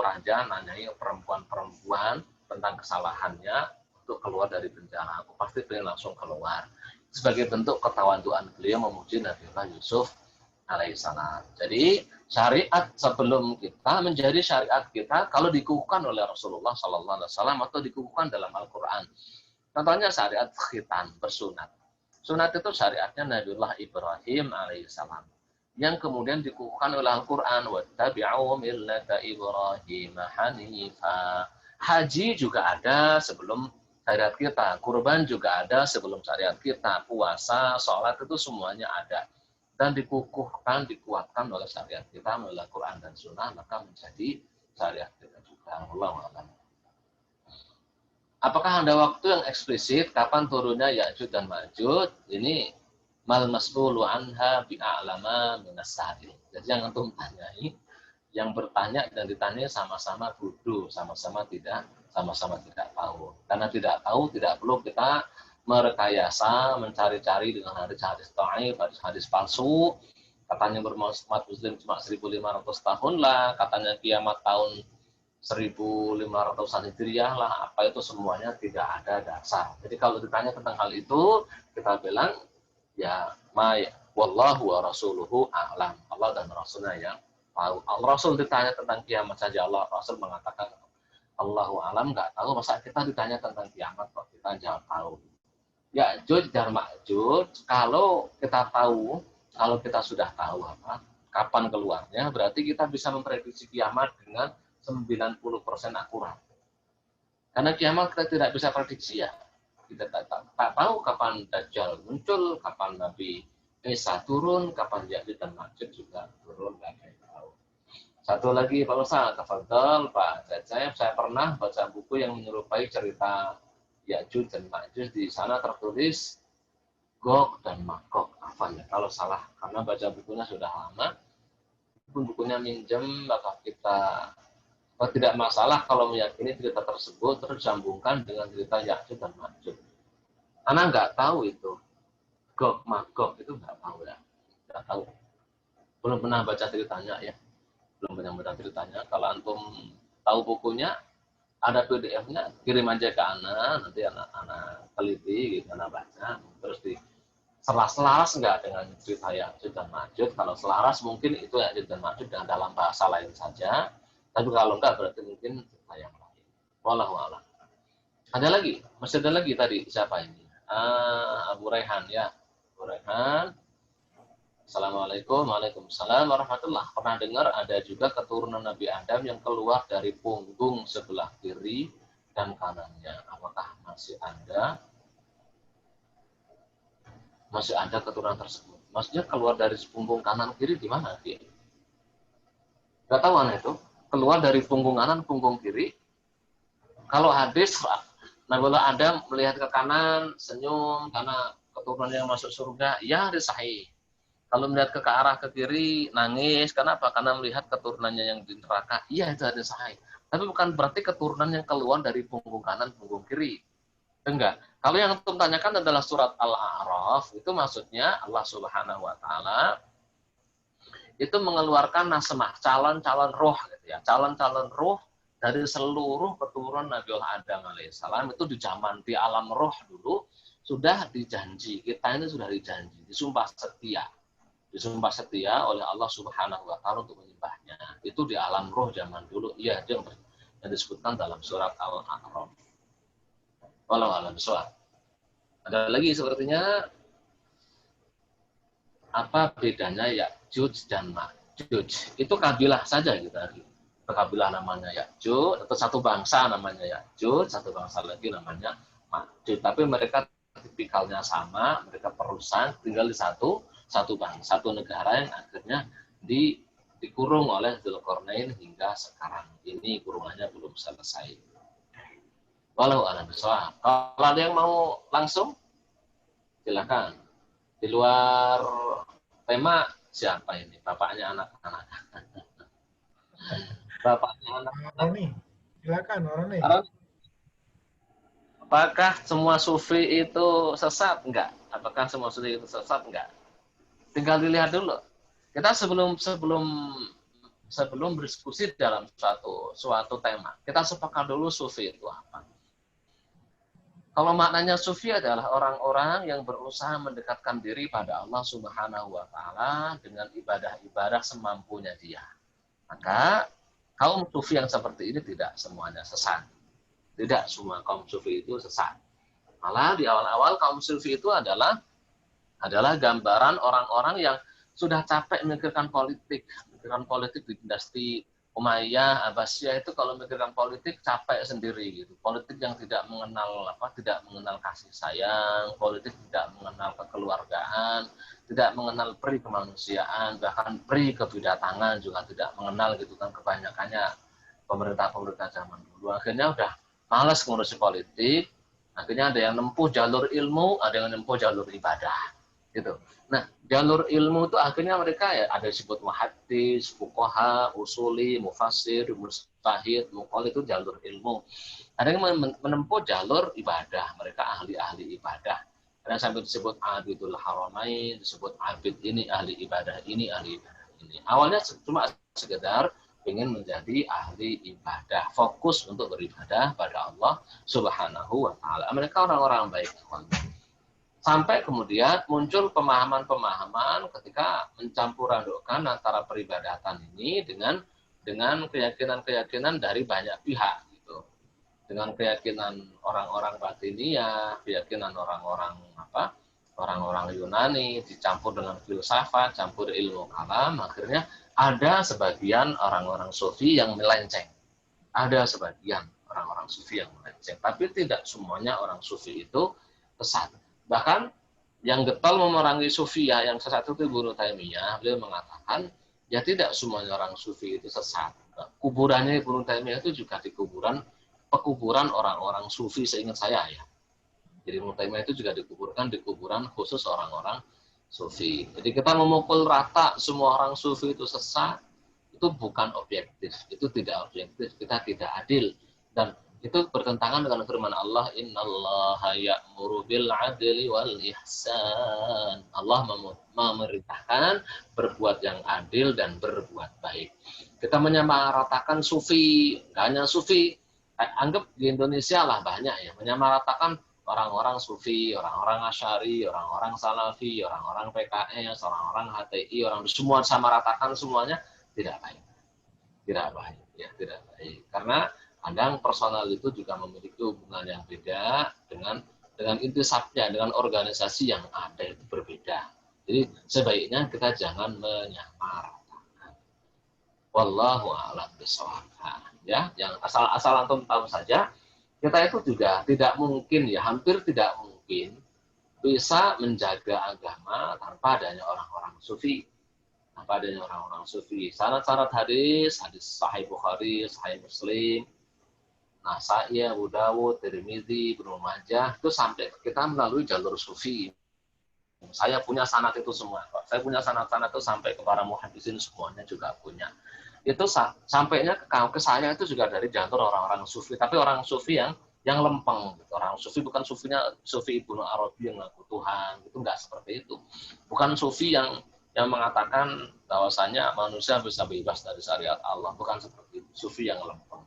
raja nanyai perempuan-perempuan tentang kesalahannya untuk keluar dari penjara. Aku pasti pengen langsung keluar. Sebagai bentuk ketawaduan beliau memuji Nabiullah Yusuf alaihissalam. Jadi syariat sebelum kita menjadi syariat kita kalau dikukuhkan oleh Rasulullah SAW atau dikukuhkan dalam Al-Quran. Contohnya syariat khitan, bersunat. Sunat itu syariatnya Nabiullah Ibrahim alaihissalam. Yang kemudian dikukuhkan oleh Al-Quran. Wattabi'u millata Ibrahim hanifa. Haji juga ada sebelum syariat kita. Kurban juga ada sebelum syariat kita. Puasa, sholat itu semuanya ada. Dan dikukuhkan, dikuatkan oleh syariat kita melalui Quran dan Sunnah, maka menjadi syariat kita juga. Wallahu a'lam. Apakah ada waktu yang eksplisit kapan turunnya Ya'juj dan Ma'juj? Ini mal mas'ulu anha bi'a'lama minas sa'il. Jadi yang antum tanyai, yang bertanya dan ditanya sama-sama bodoh, sama-sama tidak tahu. Karena tidak tahu, tidak perlu kita merekayasa, mencari-cari dengan hadis-hadis dhaif, hadis-hadis palsu. Katanya berumat muslim cuma 1.500 tahun lah, katanya kiamat tahun 1.500-an Hijriah lah, apa itu semuanya tidak ada dasar. Jadi kalau ditanya tentang hal itu, kita bilang ya wallahu wa rasuluhu a'lam. Allah dan Rasulnya yang tahu. Rasul ditanya tentang kiamat saja, Rasul mengatakan Allahu a'lam, nggak tahu. Masa kita ditanya tentang kiamat kok kita jawab tahu. Ya'juj dan Ma'juj, kalau kita sudah tahu kapan keluarnya, berarti kita bisa memprediksi kiamat dengan 90% akurat. Karena kiamat kita tidak bisa prediksi ya. Kita tak tahu kapan Dajjal muncul, kapan Nabi Isa turun, kapan Ya'juj dan Ma'juj juga turun, nggak ada yang tahu. Satu lagi Pak Ustaz, tafadhol Pak Cecep, saya pernah baca buku yang menyerupai cerita Ya'juj dan Ma'juj. Di sana tertulis Gog dan Magog. Apa ya kalau salah, karena baca bukunya sudah lama. Bukunya minjem, maka kita tidak masalah kalau meyakini cerita tersebut terus sambungkan dengan cerita Ya'juj dan Ma'juj. Karena nggak tahu itu Gog Magog itu nggak tahu ya, nggak tahu. Belum pernah baca ceritanya ya, belum pernah baca ceritanya. Kalau antum tahu bukunya, ada PDF-nya, kirim aja ke Ana, nanti anak teliti, gitu, anak baca, terus di selaras nggak dengan cerita Ya'juj dan Ma'juj. Kalau selaras mungkin itu Ya'juj dan Ma'juj dengan dalam bahasa lain saja. Tapi kalau enggak berarti mungkin cerita yang lain. Wallahu a'lam. Ada lagi? Masih ada lagi tadi. Siapa ini? Abu Raihan ya. Abu Raihan. Assalamualaikum. Waalaikumsalam warahmatullah. Pernah dengar ada juga keturunan Nabi Adam yang keluar dari punggung sebelah kiri dan kanannya. Apakah masih ada? Masih ada keturunan tersebut. Maksudnya keluar dari punggung kanan kiri di mana dia? Gak tahu aneh itu. Keluar dari punggung kanan, punggung kiri. Kalau hadis, Nabi Adam melihat ke kanan, senyum, karena keturunan yang masuk surga, ya hadis sahih. Kalau melihat ke arah ke kiri, nangis. Kenapa? Karena melihat keturunannya yang di neraka, iya itu hadis sahih. Tapi bukan berarti keturunan yang keluar dari punggung kanan, punggung kiri. Enggak. Kalau yang antum tanyakan adalah surat Al-A'raf, itu maksudnya Allah Subhanahu wa Ta'ala itu mengeluarkan nasmah, calon-calon roh gitu ya. Calon-calon roh dari seluruh keturunan Nabi Adam alaihissalam itu di zaman di alam roh dulu sudah dijanji. Kita ini sudah dijanji, disumpah setia. Disumpah setia oleh Allah Subhanahu wa Ta'ala untuk menyembahnya. Itu di alam roh zaman dulu. Iya, itu yang disebutkan dalam surat Al-A'raf. Wallahu a'lam bishawab. Ada lagi sepertinya, apa bedanya Ya'juj dan Ma'juj? Itu kabilah saja gitu. Kabilah namanya Ya'juj, atau satu bangsa namanya Ya'juj, satu bangsa lagi namanya Ma'juj. Tapi mereka tipikalnya sama, mereka perusahaan tinggal di satu bangsa, satu negara yang akhirnya dikurung oleh Dzulqarnain hingga sekarang. Ini kurungannya belum selesai. Walau a'lam bishawab. Kalau ada yang mau langsung, silakan. Di luar tema, siapa ini? Bapaknya anak-anak. Bapaknya anak-anak. Roni, silakan Roni. Apakah semua sufi itu sesat? Enggak. Apakah semua sufi itu sesat? Enggak. Tinggal dilihat dulu. Kita sebelum berdiskusi dalam suatu tema, kita sepakat dulu sufi itu apa. Kalau maknanya sufi adalah orang-orang yang berusaha mendekatkan diri pada Allah Subhanahu wa Ta'ala dengan ibadah-ibadah semampunya dia. Maka kaum sufi yang seperti ini tidak semuanya sesat. Tidak semua kaum sufi itu sesat. Malah di awal-awal kaum sufi itu adalah gambaran orang-orang yang sudah capek memikirkan politik di dinasti Umayyah, Abbasiyah itu kalau memikirkan politik capek sendiri gitu. Politik yang tidak mengenal kasih sayang, politik tidak mengenal kekeluargaan, tidak mengenal peri kemanusiaan, bahkan peri kebidatangan juga tidak mengenal gitu kan, kebanyakannya pemerintah zaman dulu. Akhirnya udah malas ngurusi politik, akhirnya ada yang nempuh jalur ilmu, ada yang nempuh jalur ibadah gitu. Nah, jalur ilmu itu akhirnya mereka ya ada disebut muhaddis, fuqaha, usuli, mufassir, mujtahid, muqallid, itu jalur ilmu. Ada yang menempuh jalur ibadah, mereka ahli-ahli ibadah. Ada yang sampai disebut abidul haramain, disebut abid ini ahli ibadah ini, ahli ibadah ini. Awalnya cuma sekedar ingin menjadi ahli ibadah, fokus untuk beribadah pada Allah Subhanahu wa Ta'ala. Mereka orang-orang baik. Sampai kemudian muncul pemahaman-pemahaman ketika mencampur adukkan antara peribadatan ini dengan keyakinan-keyakinan dari banyak pihak gitu. Dengan keyakinan orang-orang Batiniyah, keyakinan orang-orang Yunani dicampur dengan filsafat, campur ilmu kalam, akhirnya ada sebagian orang-orang sufi yang melenceng. Ada sebagian orang-orang sufi yang melenceng, tapi tidak semuanya orang sufi itu sesat. Bahkan yang getol memerangi sufi ya, yang sesat itu Ibnu Taimiyah, beliau mengatakan ya tidak semuanya orang sufi itu sesat. Kuburannya Ibnu Taimiyah itu juga di pekuburan orang-orang sufi seingat saya ya. Jadi Ibnu Taimiyah itu juga dikuburkan di kuburan khusus orang-orang sufi. Jadi kita memukul rata semua orang sufi itu sesat, itu bukan objektif, itu tidak objektif, kita tidak adil, dan itu bertentangan dengan firman Allah, innallaha ya'muru bil 'adli wal ihsan. Allah memerintahkan berbuat yang adil dan berbuat baik. Kita menyamaratakan sufi, nggak hanya sufi, anggap di Indonesia lah banyak ya, menyamaratakan orang-orang sufi, orang-orang asyari, orang-orang salafi, orang-orang PKS, orang-orang HTI, orang semua samaratakan semuanya, tidak baik. Tidak baik, ya, tidak baik. Karena kadang personal itu juga memiliki hubungan yang beda dengan intisabnya, dengan organisasi yang ada itu berbeda. Jadi sebaiknya kita jangan menyamaratakan. Wallahu a'lam bishawab. Ya, yang asal antum tahu saja, kita itu juga tidak mungkin ya, hampir tidak mungkin bisa menjaga agama tanpa adanya orang-orang sufi. Tanpa adanya orang-orang sufi. Syarat-syarat hadis Sahih Bukhari, Sahih Muslim, Nasai, Abu Dawud, Tirmidzi, Ibnu Majah, itu sampai kita melalui jalur sufi. Saya punya sanad itu semua. Saya punya sanad-sanad itu sampai ke para muhaddisin semuanya juga punya. Itu sampainya ke saya itu juga dari jalur orang-orang sufi, tapi orang sufi yang lempeng. Orang sufi bukan sufi Ibnu Arabi yang ngaku Tuhan, itu enggak seperti itu. Bukan sufi yang mengatakan bahwasanya manusia bisa bebas dari syariat Allah, bukan seperti itu. Sufi yang lempeng.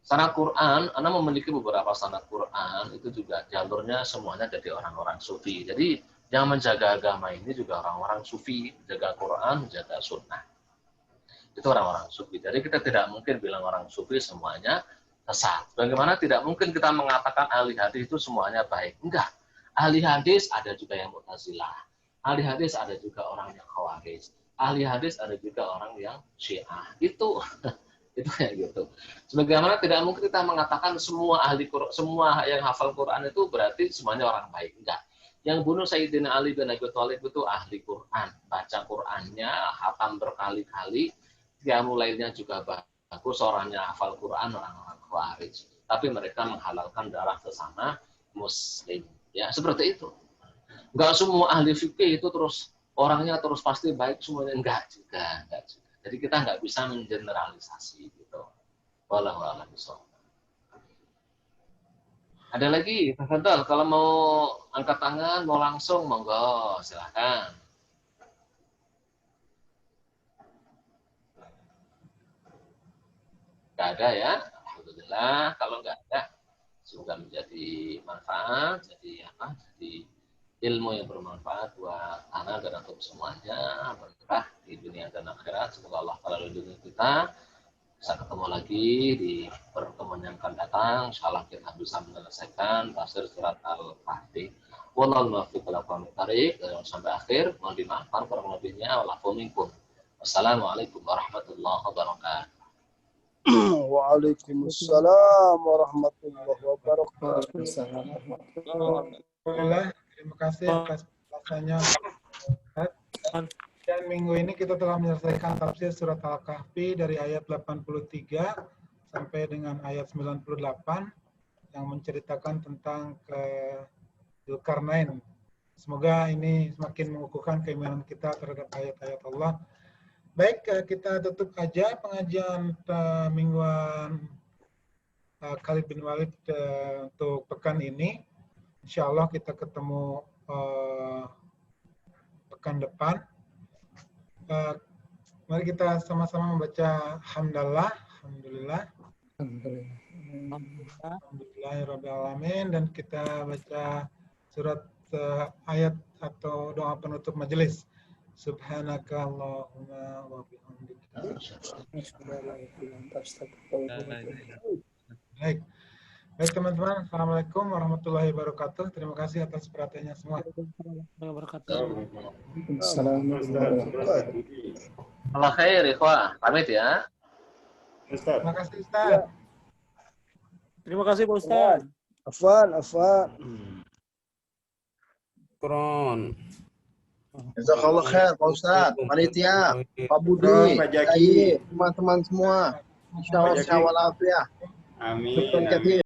Sanad Quran, Anda memiliki beberapa sanad Quran, itu juga jalurnya semuanya dari orang-orang sufi. Jadi yang menjaga agama ini juga orang-orang sufi, menjaga Quran, menjaga sunnah. Itu orang-orang sufi. Jadi kita tidak mungkin bilang orang sufi semuanya sesat. Bagaimana tidak mungkin kita mengatakan ahli hadis itu semuanya baik? Enggak. Ahli hadis ada juga yang Mu'tazilah. Ahli hadis ada juga orang yang Khawarij. Ahli hadis ada juga orang yang Syiah. Itu kayak gitu. Sebagaimana tidak mungkin kita mengatakan semua yang hafal Quran itu berarti semuanya orang baik. Enggak. Yang bunuh Sayyidina Ali bin Abi Thalib itu ahli Quran, baca Qurannya, hatam berkali-kali, qiyamul lailnya juga bagus, orangnya hafal Quran, orang-orang Khawarij. Tapi mereka menghalalkan darah sesama Muslim. Ya, seperti itu. Enggak semua ahli fikih itu terus orangnya terus pasti baik semuanya, enggak juga. Jadi kita nggak bisa mengeneralisasi gitu. Wallahu a'lam bishawab. Ada lagi, Tafadhol, kalau mau angkat tangan, mau langsung, monggo, silakan. Nggak ada ya, alhamdulillah. Kalau nggak ada, semoga menjadi manfaat, jadi ilmu yang bermanfaat buat anak dan untuk semuanya, berkah di dunia dan akhirat. Semoga Allah Ta'ala lindungi kita. Bisa ketemu lagi di pertemuan yang akan datang. Insyaallah kita bisa menyelesaikan tafsir surat Al-Kahfi. Wallahul muwaffiq ila aqwamit thariq. Sampai akhir, mohon dimaafkan kurang lebihnya. Wa'afu minkum. Wassalamualaikum warahmatullahi wabarakatuh. Waalaikumsalam warahmatullahi wabarakatuh. Terima kasih atas penjelasannya. Dan minggu ini kita telah menyelesaikan tafsir surat Al-Kahfi dari ayat 83 sampai dengan ayat 98 yang menceritakan tentang Dzulkarnain. Semoga ini semakin mengukuhkan keimanan kita terhadap ayat-ayat Allah. Baik, kita tutup aja pengajian mingguan Khalid bin Walid untuk pekan ini. Insya Allah kita ketemu pekan depan. Mari kita sama-sama membaca hamdalah, alhamdulillahirabbil alamin, dan kita baca surat ayat atau doa penutup majelis. Subhanaka Allahumma wa bihamdika. Baik. Baik teman-teman, Assalamualaikum warahmatullahi wabarakatuh. Terima kasih atas perhatiannya semua. Allah khair, ikhwah. Pamit ya. Terima kasih Ustaz. Terima kasih Pak Ustaz. Afwan. Kron. Jazakallah khair Pak Ustaz, panitia, Pak Budi, Pak Jaki. teman-teman semua. Insyaallah Pak Jaki. sehat walafiat. Amin. Syukran Amin. katsir.